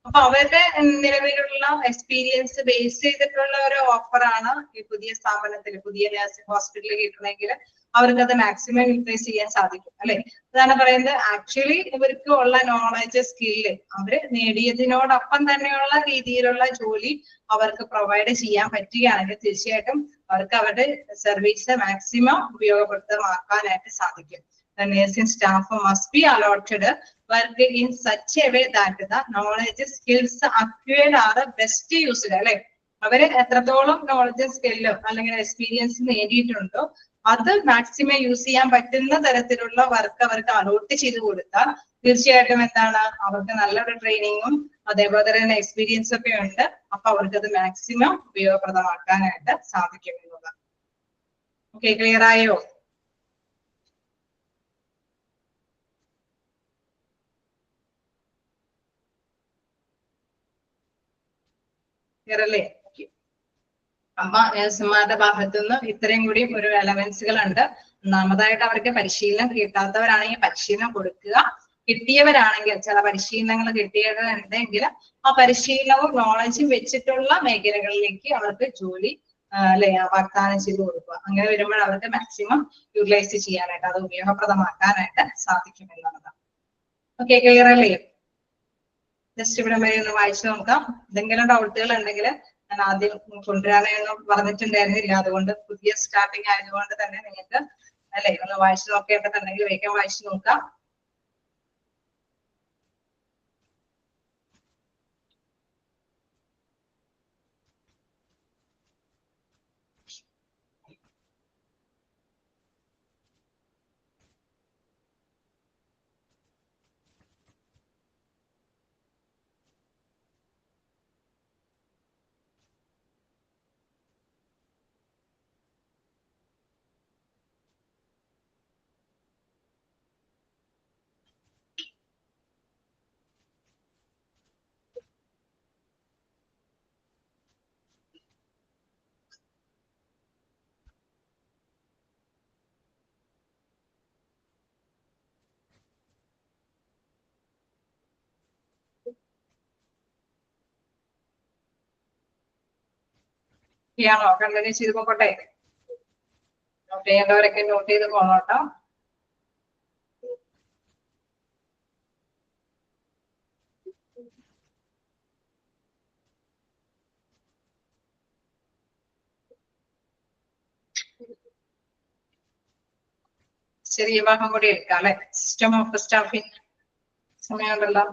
അപ്പൊ അവരുടെ നിലവിലുള്ള എക്സ്പീരിയൻസ് ബേസ് ചെയ്തിട്ടുള്ള ഒരു ഓഫറാണ് ഈ പുതിയ സ്ഥാപനത്തിൽ പുതിയ നഴ്സിംഗ് ഹോസ്പിറ്റലിൽ കിട്ടണമെങ്കിൽ അവർക്ക് അത് മാക്സിമം യൂട്ടിലൈസ് ചെയ്യാൻ സാധിക്കും അല്ലെ. അതാണ് പറയുന്നത്. ആക്ച്വലി ഇവർക്ക് ഉള്ള നോളജ് സ്കില്ല് അവര് നേടിയതിനോടൊപ്പം തന്നെയുള്ള രീതിയിലുള്ള ജോലി അവർക്ക് പ്രൊവൈഡ് ചെയ്യാൻ പറ്റുകയാണെങ്കിൽ തീർച്ചയായിട്ടും അവർക്ക് അവരുടെ സർവീസ് മാക്സിമം ഉപയോഗപ്രദമാക്കാനായിട്ട് സാധിക്കും. The nursing staff must be allotted work in such a way that the knowledge skills acquired are best used അല്ലെ. അവര് എത്രത്തോളം നോളജ് സ്കില്ലോ അല്ലെങ്കിൽ എക്സ്പീരിയൻസ് നേടിയിട്ടുണ്ടോ അത് മാക്സിമം യൂസ് ചെയ്യാൻ പറ്റുന്ന തരത്തിലുള്ള വർക്ക് അവർക്ക് അലോട്ട് ചെയ്ത് കൊടുത്താൽ തീർച്ചയായിട്ടും എന്താണ് അവർക്ക് നല്ലൊരു ട്രെയിനിങ്ങും അതേപോലെ തന്നെ എക്സ്പീരിയൻസ് ഒക്കെ ഉണ്ട്. അപ്പൊ അവർക്ക് അത് മാക്സിമം ഉപയോഗപ്രദമാക്കാനായിട്ട് സാധിക്കും എന്നുള്ളതാണ്. ഓക്കെ, ക്ലിയർ ആയോ? ക്ലിയറല്ലേ? അപ്പൊ നഴ്സുമാരുടെ ഭാഗത്തുനിന്ന് ഇത്രയും കൂടി ഒരു എലമെന്റ്സുകൾ ഉണ്ട്. ഒന്നാമതായിട്ട് അവർക്ക് പരിശീലനം കിട്ടാത്തവരാണെങ്കിൽ പരിശീലനം കൊടുക്കുക. കിട്ടിയവരാണെങ്കിൽ ചില പരിശീലനങ്ങൾ കിട്ടിയവരുണ്ടെങ്കിൽ ആ പരിശീലനവും നോളജും വെച്ചിട്ടുള്ള മേഖലകളിലേക്ക് അവർക്ക് ജോലി അല്ലെ വാഗ്ദാനം ചെയ്ത് കൊടുക്കുക. അങ്ങനെ വരുമ്പോൾ അവർക്ക് മാക്സിമം യൂട്ടിലൈസ് ചെയ്യാനായിട്ട് അത് ഉപയോഗപ്രദമാക്കാനായിട്ട് സാധിക്കും എന്നുള്ളതാണ്. ഓക്കെ, ക്ലിയർ അല്ലേ? ജസ്റ്റ് ഇവിടെ വരെ ഒന്ന് വായിച്ചു നോക്കാം. എന്തെങ്കിലും ഡൗട്ടുകൾ ഉണ്ടെങ്കിൽ ഞാൻ ആദ്യം കൊണ്ടുവരാനൊന്നും പറഞ്ഞിട്ടുണ്ടായിരുന്നില്ല. അതുകൊണ്ട് പുതിയ സ്റ്റാർട്ടിങ് ആയതുകൊണ്ട് തന്നെ നിങ്ങൾക്ക് അല്ലെ ഒന്ന് വായിച്ചു നോക്കേണ്ടതുണ്ടെങ്കിൽ വേഗം വായിച്ചു നോക്കാം. ാണോ? കണ്ടിന്യൂ ചെയ്ത് പോകട്ടെ. നോട്ട് ചെയ്യേണ്ടവരൊക്കെ നോട്ട് ചെയ്ത് പോണോട്ടോ. ചെറിയ ഭാഗം കൂടി എടുക്കാം അല്ലെ. സിസ്റ്റം ഓഫ് സ്റ്റാഫിംഗ് സമയമുണ്ടല്ലോ.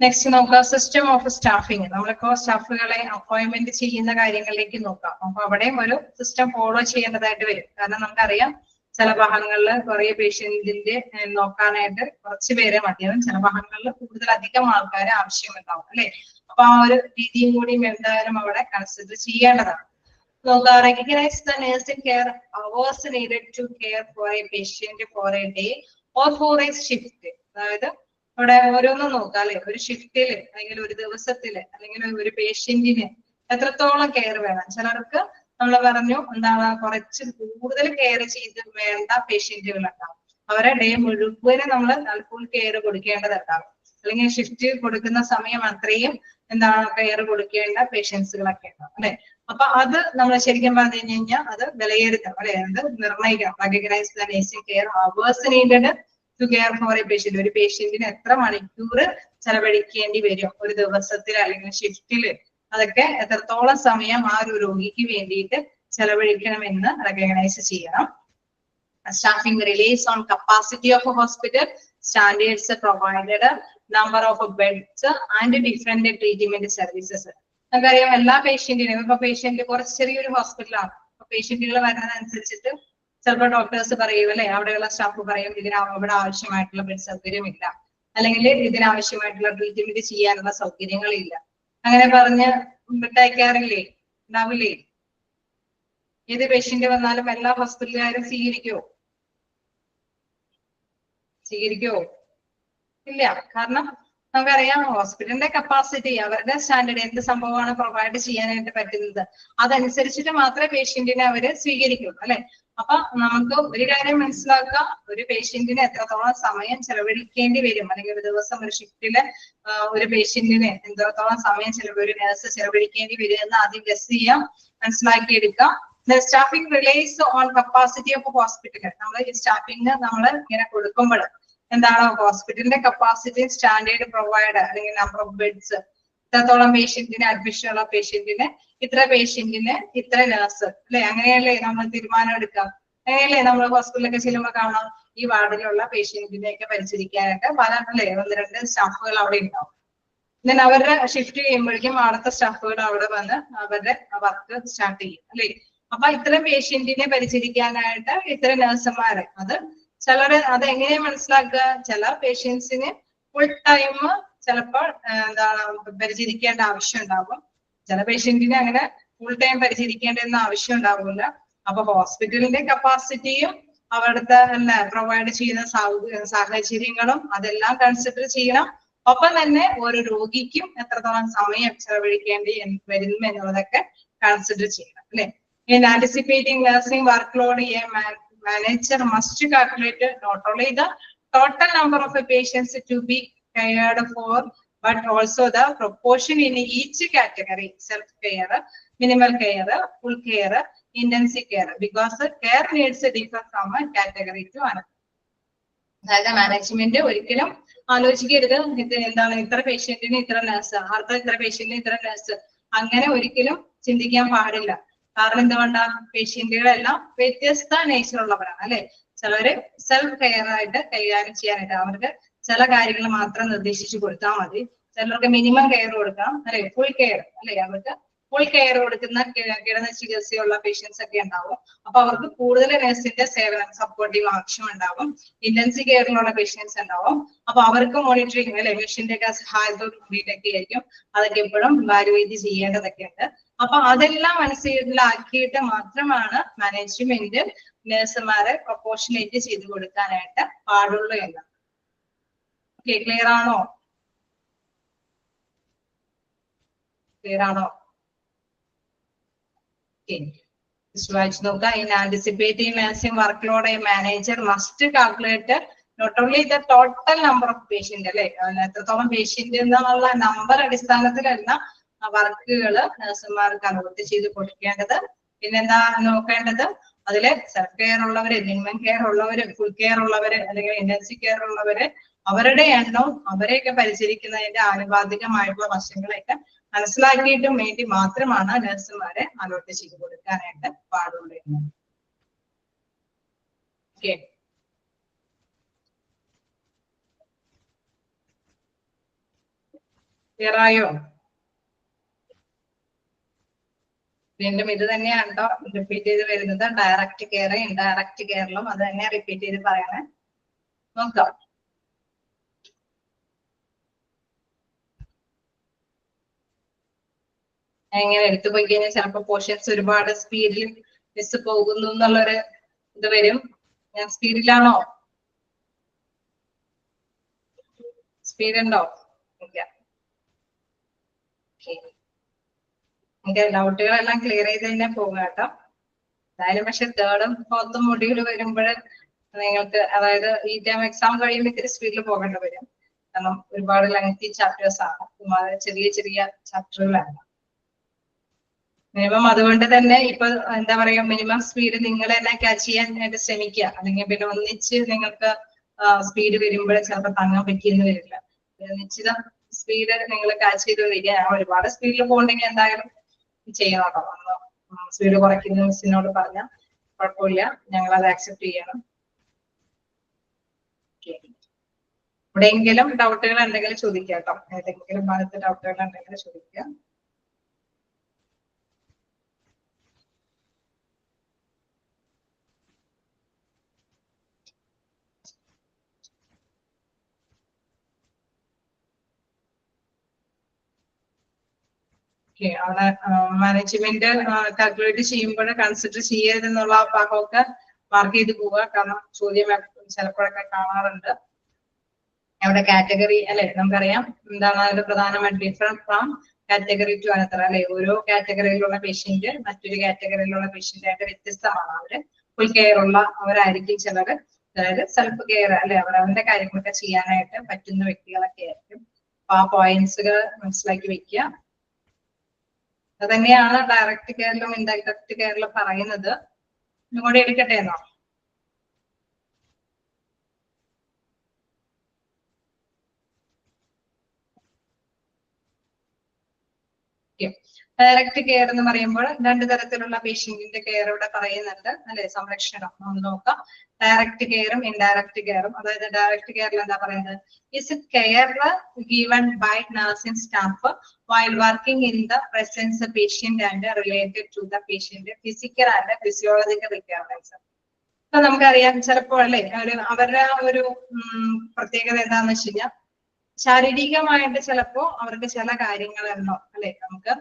നെക്സ്റ്റ് നോക്കാം, സിസ്റ്റം ഓഫ് സ്റ്റാഫിംഗ്. നമ്മളിപ്പോ സ്റ്റാഫുകളെ അപ്പോയിന്റ്മെന്റ് ചെയ്യുന്ന കാര്യങ്ങളിലേക്ക് നോക്കാം. അപ്പൊ അവിടെയും ഒരു സിസ്റ്റം ഫോളോ ചെയ്യേണ്ടതായിട്ട് വരും. കാരണം നമുക്കറിയാം ചില ഭാഗങ്ങളിൽ കുറെ പേഷ്യന്റിന്റെ നോക്കാനായിട്ട് കുറച്ച് പേരെ മതിയാവും, ചില ഭാഗങ്ങളിൽ കൂടുതലധികം ആൾക്കാരെ ആവശ്യമുണ്ടാവും അല്ലെ. അപ്പൊ ആ ഒരു രീതിയും കൂടിയും എന്തായാലും അവിടെ കൺസിഡർ ചെയ്യേണ്ടതാണ്. നോക്കാം, recognize the nursing care hours needed to care for a patient for a day or for a shift. അതായത് അവിടെ ഓരോന്നും നോക്കാം അല്ലെ. ഒരു ഷിഫ്റ്റില് അല്ലെങ്കിൽ ഒരു ദിവസത്തില് അല്ലെങ്കിൽ ഒരു പേഷ്യന്റിന് എത്രത്തോളം കെയർ വേണം. ചിലർക്ക് നമ്മൾ പറഞ്ഞു എന്താണ് കുറച്ച് കൂടുതൽ കെയർ ചെയ്ത് വേണ്ട പേഷ്യന്റുകൾ ഉണ്ടാവും. അവരെ ഡേ മുഴുവനും നമ്മൾ ഫുൾ കെയർ കൊടുക്കേണ്ടതുണ്ടാവും. അല്ലെങ്കിൽ ഷിഫ്റ്റ് കൊടുക്കുന്ന സമയം അത്രയും എന്താണ് കെയർ കൊടുക്കേണ്ട പേഷ്യൻസുകളൊക്കെ ഉണ്ടാവും അല്ലെ. അപ്പൊ അത് നമ്മൾ ശരിക്കും പറഞ്ഞു കഴിഞ്ഞാൽ അത് വിലയിരുത്തണം അല്ലെ. അത് നിർണ്ണയിക്കണം. Recognize the nursing care hours needed to care for a patient. ഒരു പേഷ്യന്റിന് എത്ര മണിക്കൂർ ചെലവഴിക്കേണ്ടി വരും ഒരു ദിവസത്തിൽ അല്ലെങ്കിൽ ഷിഫ്റ്റില്, അതൊക്കെ എത്രത്തോളം സമയം ആ ഒരു രോഗിക്ക് വേണ്ടിയിട്ട് ചെലവഴിക്കണമെന്ന് റെക്കഗ്നൈസ് ചെയ്യണം. Staffing release on capacity of hospital, standards provided, number of beds and different treatment services. നമുക്കറിയാം എല്ലാ പേഷ്യന്റിനും, ഇപ്പൊ പേഷ്യന്റ് കുറച്ച് ചെറിയൊരു ഹോസ്പിറ്റലാണ്, അപ്പൊ പേഷ്യന്റുകൾ വരുന്നതനുസരിച്ചിട്ട് ചിലപ്പോൾ ഡോക്ടേഴ്സ് പറയും അല്ലെ, അവിടെയുള്ള സ്റ്റാഫ് പറയും ഇവിടെ ആവശ്യമായിട്ടുള്ള ബെഡ് സൗകര്യമില്ല, അല്ലെങ്കിൽ ഇതിനാവശ്യമായിട്ടുള്ള ട്രീറ്റ്മെന്റ് ചെയ്യാനുള്ള സൗകര്യങ്ങളില്ല. അങ്ങനെ പറഞ്ഞ് വിട്ടയക്കാറില്ലേ? ഉണ്ടാവില്ലേ? ഏത് പേഷ്യന്റ് വന്നാലും എല്ലാ ഹോസ്പിറ്റലുകാരും സ്വീകരിക്കുവോ? ഇല്ല. കാരണം നമുക്കറിയാം ഹോസ്പിറ്റലിന്റെ കപ്പാസിറ്റി, അവരുടെ സ്റ്റാൻഡേർഡ്, എന്ത് സംഭവമാണ് പ്രൊവൈഡ് ചെയ്യാനായിട്ട് പറ്റുന്നത് അതനുസരിച്ചിട്ട് മാത്രമേ പേഷ്യന്റിനെ അവര് സ്വീകരിക്കുള്ളൂ അല്ലെ. അപ്പൊ നമുക്ക് ഒരു കാര്യം മനസ്സിലാക്കുക, ഒരു പേഷ്യന്റിന് എത്രത്തോളം സമയം ചെലവഴിക്കേണ്ടി വരും, അല്ലെങ്കിൽ ഒരു ദിവസം ഒരു ഷിഫ്റ്റില് ഒരു പേഷ്യന്റിന് എത്രത്തോളം സമയം ഒരു നഴ്സ് ചെലവഴിക്കേണ്ടി വരും എന്ന് ആദ്യം ഗസ് ചെയ്യാം, മനസ്സിലാക്കിയെടുക്കാം. Staffing relies on capacity of hospital. നമ്മൾ ഈ സ്റ്റാഫിംഗ് നമ്മൾ ഇങ്ങനെ കൊടുക്കുമ്പോൾ എന്താണ് ഹോസ്പിറ്റലിന്റെ കപ്പാസിറ്റി, സ്റ്റാൻഡേർഡ് പ്രൊവൈഡ് അല്ലെങ്കിൽ നമ്പർ ഓഫ് ബെഡ്സ്, ഇത്രത്തോളം പേഷ്യന്റിന് അഡ്മിഷൻ ഉള്ള പേഷ്യന്റിന് ഇത്ര, പേഷ്യന്റിന് ഇത്ര നഴ്സ് അല്ലെ. അങ്ങനെയല്ലേ നമ്മൾ തീരുമാനം എടുക്കാം. അങ്ങനെയല്ലേ നമ്മൾ ഹോസ്പിറ്റലിലൊക്കെ ചെല്ലുമ്പോൾ കാണാം ഈ വാർഡിലുള്ള പേഷ്യന്റിനെയൊക്കെ പരിചരിക്കാനായിട്ട് പല അല്ലെ 1-2 സ്റ്റാഫുകൾ അവിടെ ഉണ്ടാവും. then അവരുടെ ഷിഫ്റ്റ് ചെയ്യുമ്പോഴേക്കും അവിടുത്തെ സ്റ്റാഫുകൾ അവിടെ വന്ന് അവരുടെ വർക്ക് സ്റ്റാർട്ട് ചെയ്യും അല്ലെ. അപ്പൊ ഇത്തരം പേഷ്യന്റിനെ പരിചരിക്കാനായിട്ട് ഇത്തരം നഴ്സുമാര്, അത് ചിലര് അത് എങ്ങനെയാ മനസ്സിലാക്കുക, ചില പേഷ്യൻസിന് ഫുൾ ടൈം ചിലപ്പോൾ എന്താണ് പരിചരിക്കേണ്ട ആവശ്യം ഉണ്ടാകും, ചില പേഷ്യന്റിന് അങ്ങനെ ഫുൾ ടൈം പരിചരിക്കേണ്ടെന്ന ആവശ്യം ഉണ്ടാവില്ല. അപ്പൊ ഹോസ്പിറ്റലിന്റെ കപ്പാസിറ്റിയും അവിടുത്തെ പ്രൊവൈഡ് ചെയ്യുന്ന സാഹചര്യങ്ങളും അതെല്ലാം കൺസിഡർ ചെയ്യണം. ഒപ്പം തന്നെ ഓരോ രോഗിക്കും എത്രത്തോളം സമയം ചെലവഴിക്കേണ്ടി വരുന്നു എന്നുള്ളതൊക്കെ കൺസിഡർ ചെയ്യണം അല്ലെ. In anticipating nursing workload, a manager must calculate not only the total number of patients to be cared for, but also the proportion in each category: self-care, minimal care, full care, intensive care, because the care needs differ from a category to another. അതായത് management ഒരിക്കലും ആലോചിക്കരുത് ഇത് എന്താണ് ഇത്ര പേഷ്യന്റിന് ഇത്ര nurse, അടുത്ത ഇത്ര പേഷ്യന്റിന് ഇത്ര nurse, അങ്ങനെ ഒരിക്കലും ചിന്തിക്കാൻ പാടില്ല. കാരണം എന്തുകൊണ്ടാ, പേഷ്യന്റുകളെല്ലാം വ്യത്യസ്ത നേച്ചറുള്ളവരാണ് അല്ലെ. ചിലര് സെൽഫ് കെയർ ആയിട്ട് കൈകാര്യം ചെയ്യാനായിട്ട് അവർക്ക് ചില കാര്യങ്ങൾ മാത്രം നിർദ്ദേശിച്ചു കൊടുത്താൽ മതി. ചിലർക്ക് മിനിമം കെയർ കൊടുക്കാം അല്ലെ, ഫുൾ കെയർ അല്ലെ. അവർക്ക് ഫുൾ കെയർ കൊടുക്കുന്ന കിടന്ന ചികിത്സയുള്ള പേഷ്യൻസ് ഒക്കെ ഉണ്ടാവും. അപ്പൊ അവർക്ക് കൂടുതൽ നഴ്സിന്റെ സേവനം സപ്പോർട്ടീവ് ആവശ്യമുണ്ടാവും. ഇന്റൻസീവ് കെയറിലുള്ള പേഷ്യൻസ് ഉണ്ടാവും. അപ്പൊ അവർക്ക് മോണിറ്ററിങ് അല്ലെ മെഷീന്റെ ഒക്കെ സഹായത്തോട് കൂടിയിട്ടൊക്കെ ആയിരിക്കും അതൊക്കെ എപ്പോഴും വാലുവേറ്റ് ചെയ്യേണ്ടതൊക്കെ ഉണ്ട്. അപ്പൊ അതെല്ലാം മനസ്സിലാക്കിയിട്ട് മാത്രമാണ് മാനേജ്മെന്റ് നഴ്സുമാരെ പ്രൊപ്പോർഷനേറ്റ് ചെയ്ത് കൊടുക്കാനായിട്ട് പാടുള്ളൂ എന്ന്. ഓക്കെ, ക്ലിയർ ആണോ? വായിച്ചു നോക്കുക. In anticipating nursing workload, a manager must calculate not only the total number of patient അല്ലെ, എത്രത്തോളം പേഷ്യന്റ് എന്നുള്ള നമ്പർ അടിസ്ഥാനത്തിലല്ല വർക്കുകൾ നഴ്സുമാർക്ക് അലോട്ട് ചെയ്ത് കൊടുക്കേണ്ടത്. പിന്നെന്താ നോക്കേണ്ടത്, അതില് സെൽഫ് കെയർ ഉള്ളവര്, മിനിമം കെയർ ഉള്ളവര്, ഫുൾ കെയർ ഉള്ളവര് അല്ലെങ്കിൽ ഇന്റൻസീവ് കെയർ ഉള്ളവര്, അവരുടെ എണ്ണവും അവരെയൊക്കെ പരിചരിക്കുന്നതിന്റെ ആനുപാതികമായിട്ടുള്ള വശങ്ങളൊക്കെ മനസ്സിലാക്കിയിട്ടും വേണ്ടി മാത്രമാണ് നഴ്സുമാരെ അലോട്ട് ചെയ്ത് കൊടുക്കാനായിട്ട് പാടുള്ളൂ. ഓക്കെ, ക്ലിയർ ആയോ? വീണ്ടും ഇത് തന്നെയാണ് കേട്ടോ റിപ്പീറ്റ് ചെയ്ത് വരുന്നത്. ഡയറക്റ്റ് കെയർ, ഇൻഡയറക്റ്റ് കെയറിലും അത് തന്നെ റിപ്പീറ്റ് ചെയ്ത് പറയണേ. നോക്കാം. എങ്ങനെ എടുത്തു പോയി കഴിഞ്ഞാൽ ചിലപ്പോൾ പോർഷൻസ് ഒരുപാട് സ്പീഡിൽ മിസ് പോകുന്നു എന്നുള്ളൊരു ഇത് വരും. ഞാൻ സ്പീഡിലാണോ? സ്പീഡ് ഉണ്ടോ? ഇല്ല. നിങ്ങൾക്ക് ഡൗട്ടുകളെല്ലാം ക്ലിയർ ചെയ്ത് തന്നെ പോകുക കേട്ടോ. എന്തായാലും പക്ഷെ തേർഡും ഫോർത്തും മൊഡ്യൂൾ വരുമ്പോൾ നിങ്ങൾക്ക് അതായത് ഈ ടൈം എക്സാം കഴിയുമ്പോൾ ഇത്തിരി സ്പീഡിൽ പോകേണ്ടി വരും. കാരണം ഒരുപാട് ലെങ്തി ചാപ്റ്റേഴ്സ് ആണ്, ചെറിയ ചെറിയ ചാപ്റ്ററുകളാണ്. മിനിമം അതുകൊണ്ട് തന്നെ ഇപ്പൊ എന്താ പറയാ, മിനിമം സ്പീഡ് നിങ്ങൾ തന്നെ ക്യാച്ച് ചെയ്യാനായിട്ട് ശ്രമിക്കുക. അല്ലെങ്കിൽ പിന്നെ ഒന്നിച്ച് നിങ്ങൾക്ക് സ്പീഡ് വരുമ്പോൾ ചിലപ്പോൾ താങ്ങാൻ പറ്റിയെന്ന് വരില്ല. നിശ്ചിത സ്പീഡ് നിങ്ങൾ ക്യാച്ച് ചെയ്തുകൊണ്ടിരിക്കുക. ഒരുപാട് സ്പീഡിൽ പോകണമെങ്കിൽ എന്തായാലും ചെയ്യണം കേട്ടോ. സ്പീഡ് കുറയ്ക്കുന്ന മിസ്സിനോട് പറഞ്ഞാൽ കുഴപ്പമില്ല, ഞങ്ങൾ അത് ആക്സെപ്റ്റ് ചെയ്യണം. എവിടെയെങ്കിലും ഡൗട്ടുകൾ ഉണ്ടെങ്കിൽ ചോദിക്കുക കേട്ടോ. ഏതെങ്കിലും ഭാഗത്ത് ഡൗട്ടുകൾ ഉണ്ടെങ്കിൽ ചോദിക്കുക. അവിടെ മാനേജ്മെന്റ് കാൽക്കുലേറ്റ് ചെയ്യുമ്പോൾ കൺസിഡർ ചെയ്യരുതെന്നുള്ള ഭാഗമൊക്കെ മാർക്ക് ചെയ്ത് പോവുക. കാരണം ചോദ്യം ചിലപ്പോഴൊക്കെ കാണാറുണ്ട്. അവിടെ കാറ്റഗറി അല്ലെ, നമുക്കറിയാം എന്താണ് അതിൽ പ്രധാനമായിട്ട് ഡിഫറെന്റ് ഫ്രം കാറ്റഗറി ടു അനത്തർ അല്ലെ. ഓരോ കാറ്റഗറിയിലുള്ള പേഷ്യന്റ് മറ്റൊരു കാറ്റഗറിയിലുള്ള പേഷ്യന്റ് ആയിട്ട് വ്യത്യസ്തമാണ്. അവര് ഫുൾ കെയർ ഉള്ള അവരായിരിക്കും ചിലർ, അതായത് സെൽഫ് കെയർ അല്ലെ, അവരവന്റെ കാര്യങ്ങളൊക്കെ ചെയ്യാനായിട്ട് പറ്റുന്ന വ്യക്തികളൊക്കെ ആയിരിക്കും. അപ്പൊ ആ പോയിന്റ്സുകൾ മനസ്സിലാക്കി വെക്കുക. അത് തന്നെയാണ് ഡയറക്റ്റ് കെയറിലും ഇൻഡയറക്റ്റ് കെയറിലും പറയുന്നത്. ഇങ്ങോട്ട് എടുക്കട്ടെ എന്നോ? ഡയറക്റ്റ് കെയർ എന്ന് പറയുമ്പോൾ രണ്ട് തരത്തിലുള്ള പേഷ്യന്റിന്റെ കെയർ ഇവിടെ പറയുന്നുണ്ട് അല്ലെ, സംരക്ഷണം. നമ്മൾ നോക്കാം ഡയറക്റ്റ് കെയറും ഇൻഡയറക്റ്റ് കെയറും. അതായത് ഡയറക്റ്റ് കെയറിൽ എന്താ പറയുന്നത്? Is it care given by nursing staff while working in the presence of patient and related to the patient physical and physiological requirements. അപ്പൊ നമുക്കറിയാം ചിലപ്പോൾ അല്ലെ അവരുടെ ഒരു പ്രത്യേകത എന്താണെന്ന് വെച്ച് കഴിഞ്ഞാൽ ശാരീരികമായിട്ട് ചിലപ്പോ അവർക്ക് ചില കാര്യങ്ങളുണ്ടോ അല്ലെ നമുക്ക്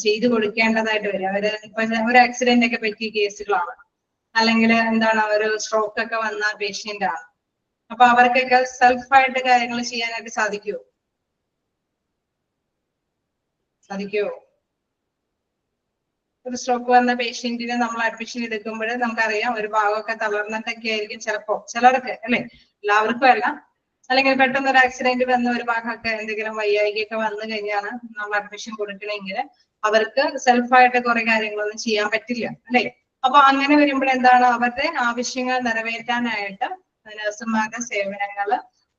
ചെയ്തു കൊടുക്കേണ്ടതായിട്ട് വരും. അവര് ഇപ്പൊ ഒരു ആക്സിഡന്റ് ഒക്കെ പറ്റിയ കേസുകളാണ്, അല്ലെങ്കിൽ എന്താണ് ഒരു സ്ട്രോക്ക് ഒക്കെ വന്ന പേഷ്യന്റ് ആണ്. അപ്പൊ അവർക്കൊക്കെ സെൽഫായിട്ട് കാര്യങ്ങൾ ചെയ്യാനായിട്ട് സാധിക്കുമോ? ഒരു സ്ട്രോക്ക് വന്ന പേഷ്യന്റിനെ നമ്മൾ അഡ്മിഷൻ എടുക്കുമ്പോൾ നമുക്കറിയാം ഒരു ഭാഗമൊക്കെ തളർന്നിട്ടൊക്കെ ആയിരിക്കും ചിലപ്പോ ചിലർക്ക് അല്ലെ, എല്ലാവർക്കും അല്ല. അല്ലെങ്കിൽ പെട്ടെന്ന് ഒരു ആക്സിഡന്റ് വന്ന ഒരു ഭാഗമൊക്കെ എന്തെങ്കിലും വയ്യായികയൊക്കെ വന്നു കഴിഞ്ഞാണ് നമ്മൾ അഡ്മിഷൻ കൊടുക്കണമെങ്കിൽ അവർക്ക് സെൽഫായിട്ട് കുറെ കാര്യങ്ങളൊന്നും ചെയ്യാൻ പറ്റില്ല അല്ലെ. അപ്പൊ അങ്ങനെ വരുമ്പോൾ എന്താണ്, അവരുടെ ആവശ്യങ്ങൾ നിറവേറ്റാനായിട്ട് നഴ്സുമാരുടെ സേവനങ്ങൾ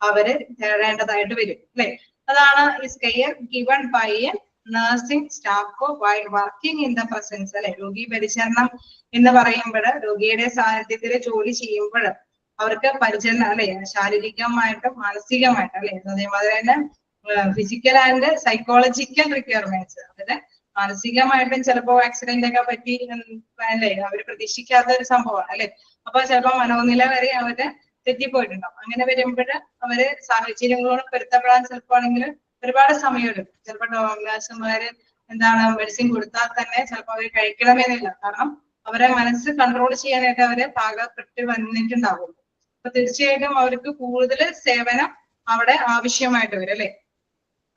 അവര് തേടേണ്ടതായിട്ട് വരും അല്ലെ. അതാണ് is care given by a nursing staff while working in the presence അല്ലെ. രോഗി പരിചരണം എന്ന് പറയുമ്പോൾ രോഗിയുടെ സാന്നിധ്യത്തിൽ ജോലി ചെയ്യുമ്പോൾ അവർക്ക് പരിചരണം അല്ലെ, ശാരീരികമായിട്ടും മാനസികമായിട്ടും അല്ലെ, അതേമാതിരി തന്നെ ഫിസിക്കൽ ആൻഡ് സൈക്കോളജിക്കൽ റിക്വയർമെന്റ്സ്. അതായത് മാനസികമായിട്ടും ചിലപ്പോ ആക്സിഡന്റ് ഒക്കെ പറ്റി അല്ലെ, അവര് പ്രതീക്ഷിക്കാത്ത ഒരു സംഭവമാണ് അല്ലെ. അപ്പൊ ചിലപ്പോ മനോനില വരെ അവര് തെറ്റിപ്പോയിട്ടുണ്ടാവും. അങ്ങനെ വരുമ്പോൾ അവര് സാഹചര്യങ്ങളോട് പൊരുത്തപ്പെടാൻ ചിലപ്പോ ആണെങ്കിൽ ഒരുപാട് സമയമെടുക്കും. ചിലപ്പോൾ നഴ്സുമാര് എന്താണ് മെഡിസിൻ കൊടുത്താൽ തന്നെ ചിലപ്പോൾ അവർ കഴിക്കണമെന്നില്ല. കാരണം അവരെ മനസ്സ് കൺട്രോൾ ചെയ്യാനായിട്ട് അവര് പാകപ്പെട്ട് വന്നിട്ടുണ്ടാവും. അപ്പൊ തീർച്ചയായിട്ടും അവർക്ക് കൂടുതൽ സേവനം അവിടെ ആവശ്യമായിട്ട് വരും അല്ലെ.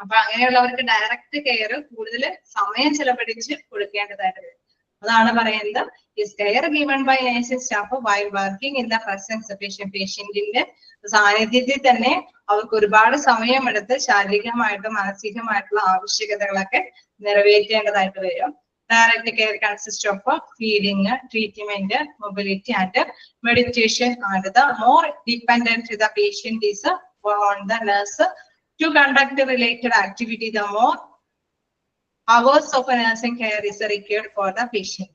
അപ്പൊ അങ്ങനെയുള്ളവർക്ക് ഡയറക്റ്റ് കെയർ കൂടുതൽ സമയം ചെലവഴിച്ച് കൊടുക്കേണ്ടതായിട്ട് വരും. അതാണ് പറയുന്നത് is care given by nursing staff while working in the presence പേഷ്യന്റിന്റെ സാന്നിധ്യത്തിൽ തന്നെ അവർക്ക് ഒരുപാട് സമയമെടുത്ത് ശാരീരികമായിട്ടും മാനസികമായിട്ടുള്ള ആവശ്യകതകളൊക്കെ നിറവേറ്റേണ്ടതായിട്ട് വരും. Direct care consists of feeding, treatment, mobility, and meditation. And the more dependent the patient is on the nurse to conduct related activity, the more hours of nursing care is required for the patient.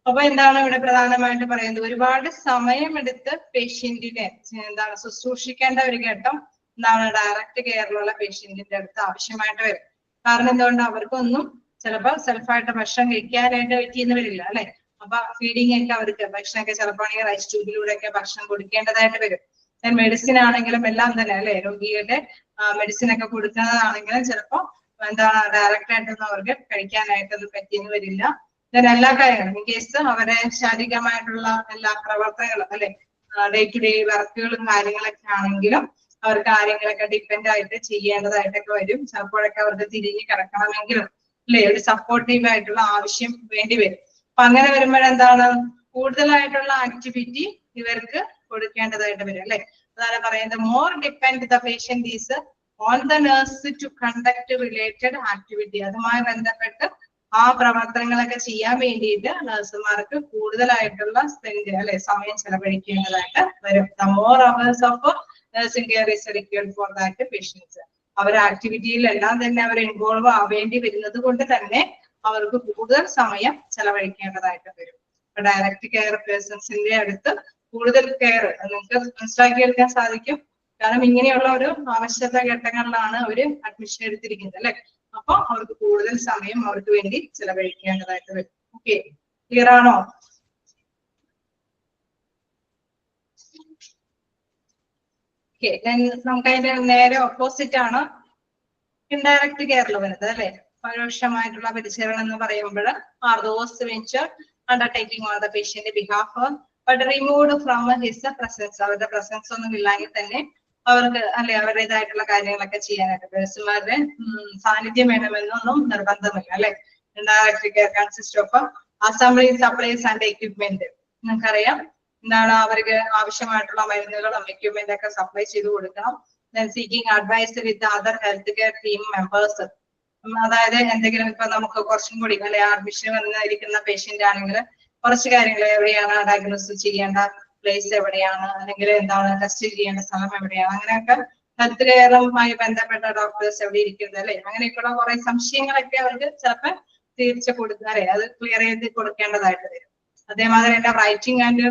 അപ്പൊ എന്താണ് ഇവിടെ പ്രധാനമായിട്ട് പറയുന്നത്? ഒരുപാട് സമയമെടുത്ത് പേഷ്യന്റിനെ എന്താണ് ശുശ്രൂഷിക്കേണ്ട ഒരു ഘട്ടം എന്താണ് ഡയറക്റ്റ് കെയറിലുള്ള പേഷ്യന്റിന്റെ അടുത്ത് ആവശ്യമായിട്ട് വരും. കാരണം എന്തുകൊണ്ട് അവർക്കൊന്നും ചിലപ്പോൾ സെൽഫായിട്ട് ഭക്ഷണം കഴിക്കാനായിട്ട് പറ്റിയെന്ന് വരില്ല അല്ലെ. അപ്പൊ ഫീഡിങ് ഒക്കെ അവർക്ക് ഭക്ഷണമൊക്കെ ചിലപ്പോൾ ആണെങ്കിൽ റൈസ് ട്യൂബിലൂടെ ഒക്കെ ഭക്ഷണം കൊടുക്കേണ്ടതായിട്ട് വരും. മെഡിസിൻ ആണെങ്കിലും എല്ലാം തന്നെ അല്ലെ, രോഗിയുടെ മെഡിസിൻ ഒക്കെ കൊടുക്കുന്നതാണെങ്കിലും ചിലപ്പോൾ എന്താണ് ഡയറക്റ്റ് ആയിട്ടൊന്നും അവർക്ക് കഴിക്കാനായിട്ടൊന്നും പറ്റിയെന്ന് വരില്ല. എല്ലാ കാര്യങ്ങളും ഇൻ കേസ് അവരെ ശാരീരികമായിട്ടുള്ള എല്ലാ പ്രവർത്തനങ്ങളും അല്ലെ, ഡേ ടു ഡേ വർക്കുകളും കാര്യങ്ങളൊക്കെ ആണെങ്കിലും അവർ കാര്യങ്ങളൊക്കെ ഡിപ്പെൻഡ് ആയിട്ട് ചെയ്യേണ്ടതായിട്ടൊക്കെ വരും. ചിലപ്പോഴൊക്കെ അവർക്ക് തിരിഞ്ഞ് കിടക്കണമെങ്കിലും അല്ലെ ഒരു സപ്പോർട്ടീവ് ആയിട്ടുള്ള ആവശ്യം വേണ്ടി വരും. അപ്പൊ അങ്ങനെ വരുമ്പോഴെന്താണ് കൂടുതലായിട്ടുള്ള ആക്ടിവിറ്റി ഇവർക്ക് കൊടുക്കേണ്ടതായിട്ട് വരും അല്ലെ. അതാണ് പറയുന്നത് more depend the patient is on the nurse to conduct related activity. അതുമായി ബന്ധപ്പെട്ട് ആ പ്രവർത്തനങ്ങളൊക്കെ ചെയ്യാൻ വേണ്ടിയിട്ട് നഴ്സുമാർക്ക് കൂടുതലായിട്ടുള്ള സ്പെൻഡ് അല്ലെ സമയം ചെലവഴിക്കേണ്ടതായിട്ട് വരും. The more hours of nursing care is required for that patients. അവർ ആക്ടിവിറ്റിയിലെല്ലാം തന്നെ അവർ ഇൻവോൾവ് ആവേണ്ടി വരുന്നത് കൊണ്ട് തന്നെ അവർക്ക് കൂടുതൽ സമയം ചെലവഴിക്കേണ്ടതായിട്ട് വരും. ഡയറക്റ്റ് കെയർ പേഴ്സൺസിന്റെ അടുത്ത് കൂടുതൽ കെയർ നിങ്ങൾക്ക് മനസ്സിലാക്കിയെടുക്കാൻ സാധിക്കും. കാരണം ഇങ്ങനെയുള്ള ഒരു ആവശ്യത ഘട്ടങ്ങളിലാണ് അവര് അഡ്മിഷൻ എടുത്തിരിക്കുന്നത് അല്ലെ. അപ്പൊ അവർക്ക് കൂടുതൽ സമയം അവർക്ക് വേണ്ടി ചെലവഴിക്കേണ്ടതായിട്ട് വരും. ഓക്കെ, ക്ലിയർ ആണോ? ഓക്കെ, നമുക്ക് അതിന്റെ നേരെ ഓപ്പോസിറ്റ് ആണ് ഇൻഡയറക്റ്റ് കെയറിൽ വരുന്നത് അല്ലെ. പരോക്ഷമായിട്ടുള്ള പരിചരണം എന്ന് പറയുമ്പോൾ are those venture undertaking on the patient behalf but removed from his presence. അവരുടെ പ്രസൻസ് ഒന്നും ഇല്ലെങ്കിൽ തന്നെ അവർക്ക് അല്ലെ അവരുടേതായിട്ടുള്ള കാര്യങ്ങളൊക്കെ ചെയ്യാനായിട്ട് നഴ്സുമാരുടെ സാന്നിധ്യം വേണമെന്നൊന്നും നിർബന്ധമില്ല അല്ലെ. Indirect care consist of assembly supplies and equipment. നിങ്ങൾക്കറിയാം എന്താണ് അവർക്ക് ആവശ്യമായിട്ടുള്ള മരുന്നുകളും എക്യുപ്മെന്റ് ഒക്കെ സപ്ലൈ ചെയ്ത് കൊടുക്കണം. Seeking advice with other health care team members. അതായത് എന്തെങ്കിലും ഇപ്പൊ നമുക്ക് കുറച്ചും കൂടി അല്ലെ അഡ്മിഷൻ വന്നിരിക്കുന്ന പേഷ്യന്റ് ആണെങ്കിൽ കുറച്ച് കാര്യങ്ങൾ എവിടെയാണ് ഡയഗ്നോസ് ചെയ്യേണ്ട പ്ലേസ് എവിടെയാണ്, അല്ലെങ്കിൽ എന്താണ് ടെസ്റ്റ് ചെയ്യേണ്ട സ്ഥലം എവിടെയാണ്, അങ്ങനെയൊക്കെ ഹെൽത്ത് കെയറുമായി ബന്ധപ്പെട്ട ഡോക്ടേഴ്സ് എവിടെ ഇരിക്കുന്നത് അല്ലെ. അങ്ങനെയൊക്കെയുള്ള കുറെ സംശയങ്ങളൊക്കെ അവർക്ക് ചിലപ്പോൾ തീർച്ച കൊടുക്കുക അല്ലെ, അത് ക്ലിയർ ചെയ്ത് കൊടുക്കേണ്ടതായിട്ട് വരും. അതേമാതിരി തന്നെ writing and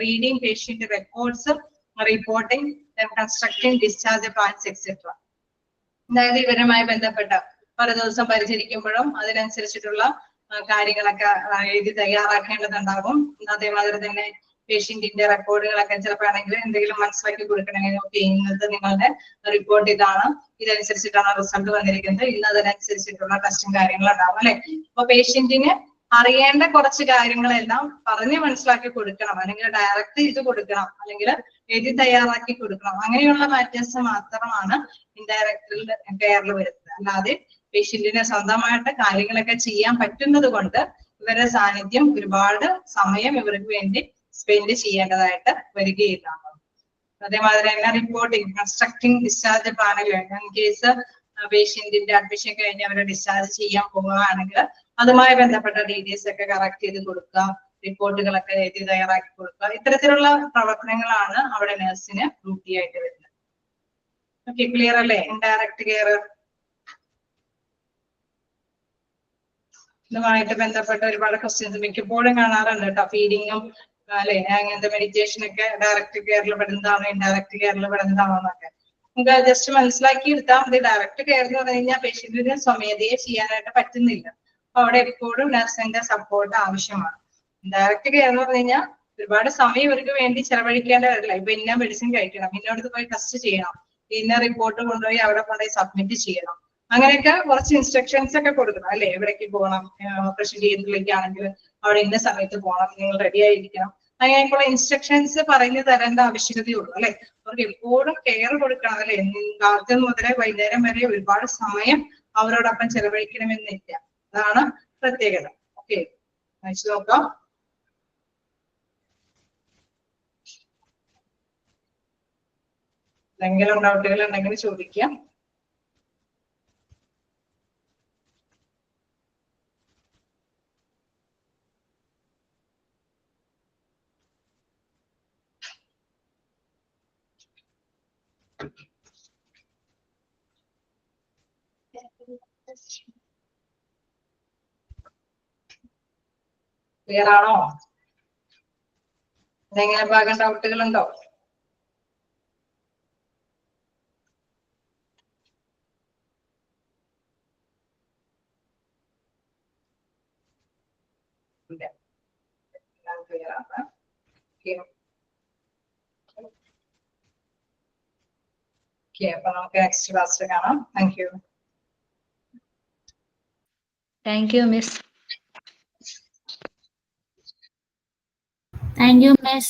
reading patient records, reporting, constructing discharge plans etcetera. അതായത് ഇവരുമായി ബന്ധപ്പെട്ട ഓരോ ദിവസം പരിചരിക്കുമ്പോഴും അതിനനുസരിച്ചിട്ടുള്ള കാര്യങ്ങളൊക്കെ എഴുതി തയ്യാറാക്കേണ്ടതുണ്ടാകും. അതേമാതിരി തന്നെ പേഷ്യന്റിന്റെ റെക്കോർഡുകളൊക്കെ ചിലപ്പോൾ ആണെങ്കിൽ എന്തെങ്കിലും മനസ്സിലാക്കി കൊടുക്കണമെങ്കിൽ ഓക്കെ ഇന്നത്തെ നിങ്ങളുടെ റിപ്പോർട്ട് ഇതാണ്, ഇതനുസരിച്ചിട്ടാണ് റിസൾട്ട് വന്നിരിക്കുന്നത്, ഇന്ന് അതിനനുസരിച്ചിട്ടുള്ള ടെസ്റ്റും കാര്യങ്ങളും ഉണ്ടാവും അല്ലെ. അപ്പൊ പേഷ്യന്റിന് അറിയേണ്ട കുറച്ച് കാര്യങ്ങളെല്ലാം പറഞ്ഞ് മനസ്സിലാക്കി കൊടുക്കണം, അല്ലെങ്കിൽ ഡയറക്റ്റ് ചെയ്ത് കൊടുക്കണം, അല്ലെങ്കിൽ എഴുതി തയ്യാറാക്കി കൊടുക്കണം. അങ്ങനെയുള്ള മാറ്റേഴ്സ് മാത്രമാണ് ഇൻഡയറക്റ്റ് കെയറിൽ വരുന്നത്. അല്ലാതെ പേഷ്യന്റിന് സ്വന്തമായിട്ട് കാര്യങ്ങളൊക്കെ ചെയ്യാൻ പറ്റുന്നത് കൊണ്ട് ഇവരുടെ സാന്നിധ്യം ഒരുപാട് സമയം ഇവർക്ക് വേണ്ടി സ്പെൻഡ് ചെയ്യേണ്ടതായിട്ട് വരികയില്ല. അതേമാതിരി തന്നെ റിപ്പോർട്ടിംഗ്, കൺസ്ട്രക്ടിങ് ഡിസ്ചാർജ് പ്ലാനുകൾ. ഇൻ കേസ് പേഷ്യന്റിന്റെ അഡ്മിഷൻ കഴിഞ്ഞ് അവരെ ഡിസ്ചാർജ് ചെയ്യാൻ പോവുകയാണെങ്കിൽ അതുമായി ബന്ധപ്പെട്ട ഡീറ്റെയിൽസ് ഒക്കെ കറക്റ്റ് ചെയ്ത് കൊടുക്കുക, റിപ്പോർട്ടുകളൊക്കെ എഴുതി തയ്യാറാക്കി കൊടുക്കുക. ഇത്തരത്തിലുള്ള പ്രവർത്തനങ്ങളാണ് അവിടെ നഴ്സിന് ഡ്യൂട്ടി ആയിട്ട് വരുന്നത്. ഓക്കെ, ക്ലിയർ അല്ലേ? ഇൻഡയറക്റ്റ് കെയർ ഇതുമായിട്ട് ബന്ധപ്പെട്ട ഒരുപാട് ക്വസ്റ്റ്യൻസ് മിക്കപ്പോഴും കാണാറുണ്ട് കേട്ടോ. ഫീഡിങ്ങും അല്ലെ അങ്ങനത്തെ മെഡിറ്റേഷൻ ഒക്കെ ഡയറക്റ്റ് കെയറിൽ പെടുന്നതാണോ ഇൻഡയറക്റ്റ് കെയറിൽ പെടുന്നതാണോ എന്നൊക്കെ നമുക്ക് ജസ്റ്റ് മനസ്സിലാക്കി എടുത്താൽ മതി. ഡയറക്റ്റ് കെയർ എന്ന് പറഞ്ഞു കഴിഞ്ഞാൽ പേഷ്യന്റിന് സ്വമേധയെ ചെയ്യാനായിട്ട് പറ്റുന്നില്ല. അപ്പൊ അവിടെ എപ്പോഴും നഴ്സിന്റെ സപ്പോർട്ട് ആവശ്യമാണ്. ഡയറക്റ്റ് കെയർ എന്ന് പറഞ്ഞു കഴിഞ്ഞാൽ ഒരുപാട് സമയം ഇവർക്ക് വേണ്ടി ചെലവഴിക്കേണ്ടതല്ല. ഇപ്പൊ ഇന്ന മെഡിസിൻ കഴിക്കണം, ഇന്നോടത്ത് പോയി ടെസ്റ്റ് ചെയ്യണം, ഇന്ന റിപ്പോർട്ട് കൊണ്ടുപോയി അവിടെ കൊണ്ടുപോയി സബ്മിറ്റ് ചെയ്യണം, അങ്ങനെയൊക്കെ കുറച്ച് ഇൻസ്ട്രക്ഷൻസ് ഒക്കെ കൊടുക്കണം അല്ലെ. എവിടേക്ക് പോകണം, ഓപ്പറേഷൻ തിയേറ്ററിലേക്കാണെങ്കിൽ അവിടെ ഇന്ന സമയത്ത് പോകണം, നിങ്ങൾ റെഡി ആയിരിക്കണം, അങ്ങനെയൊക്കെയുള്ള ഇൻസ്ട്രക്ഷൻസ് പറഞ്ഞു തരേണ്ട ആവശ്യകതയുള്ളൂ അല്ലെ. അവർക്ക് എപ്പോഴും കെയർ കൊടുക്കണം അല്ലെ. കാലത്ത് മുതലേ വൈകുന്നേരം വരെ ഒരുപാട് സമയം അവരോടൊപ്പം ചെലവഴിക്കണമെന്നില്ല. അതാണ് പ്രത്യേകത. ഓക്കെ, വായിച്ചു നോക്കാം. എന്തെങ്കിലും ഡൗട്ടുകൾ ഉണ്ടെങ്കിൽ ചോദിക്കാം. ക്ലിയർ ആണോ? എന്തെങ്കിലും ഭാഗം ഡൗട്ടുകൾ ഉണ്ടോ? ക്ലിയർ ആണ്. അപ്പൊ നമുക്ക് നെക്സ്റ്റ് ക്ലാസ്സിൽ കാണാം. Thank you. Thank you, Miss. Thank you, Miss.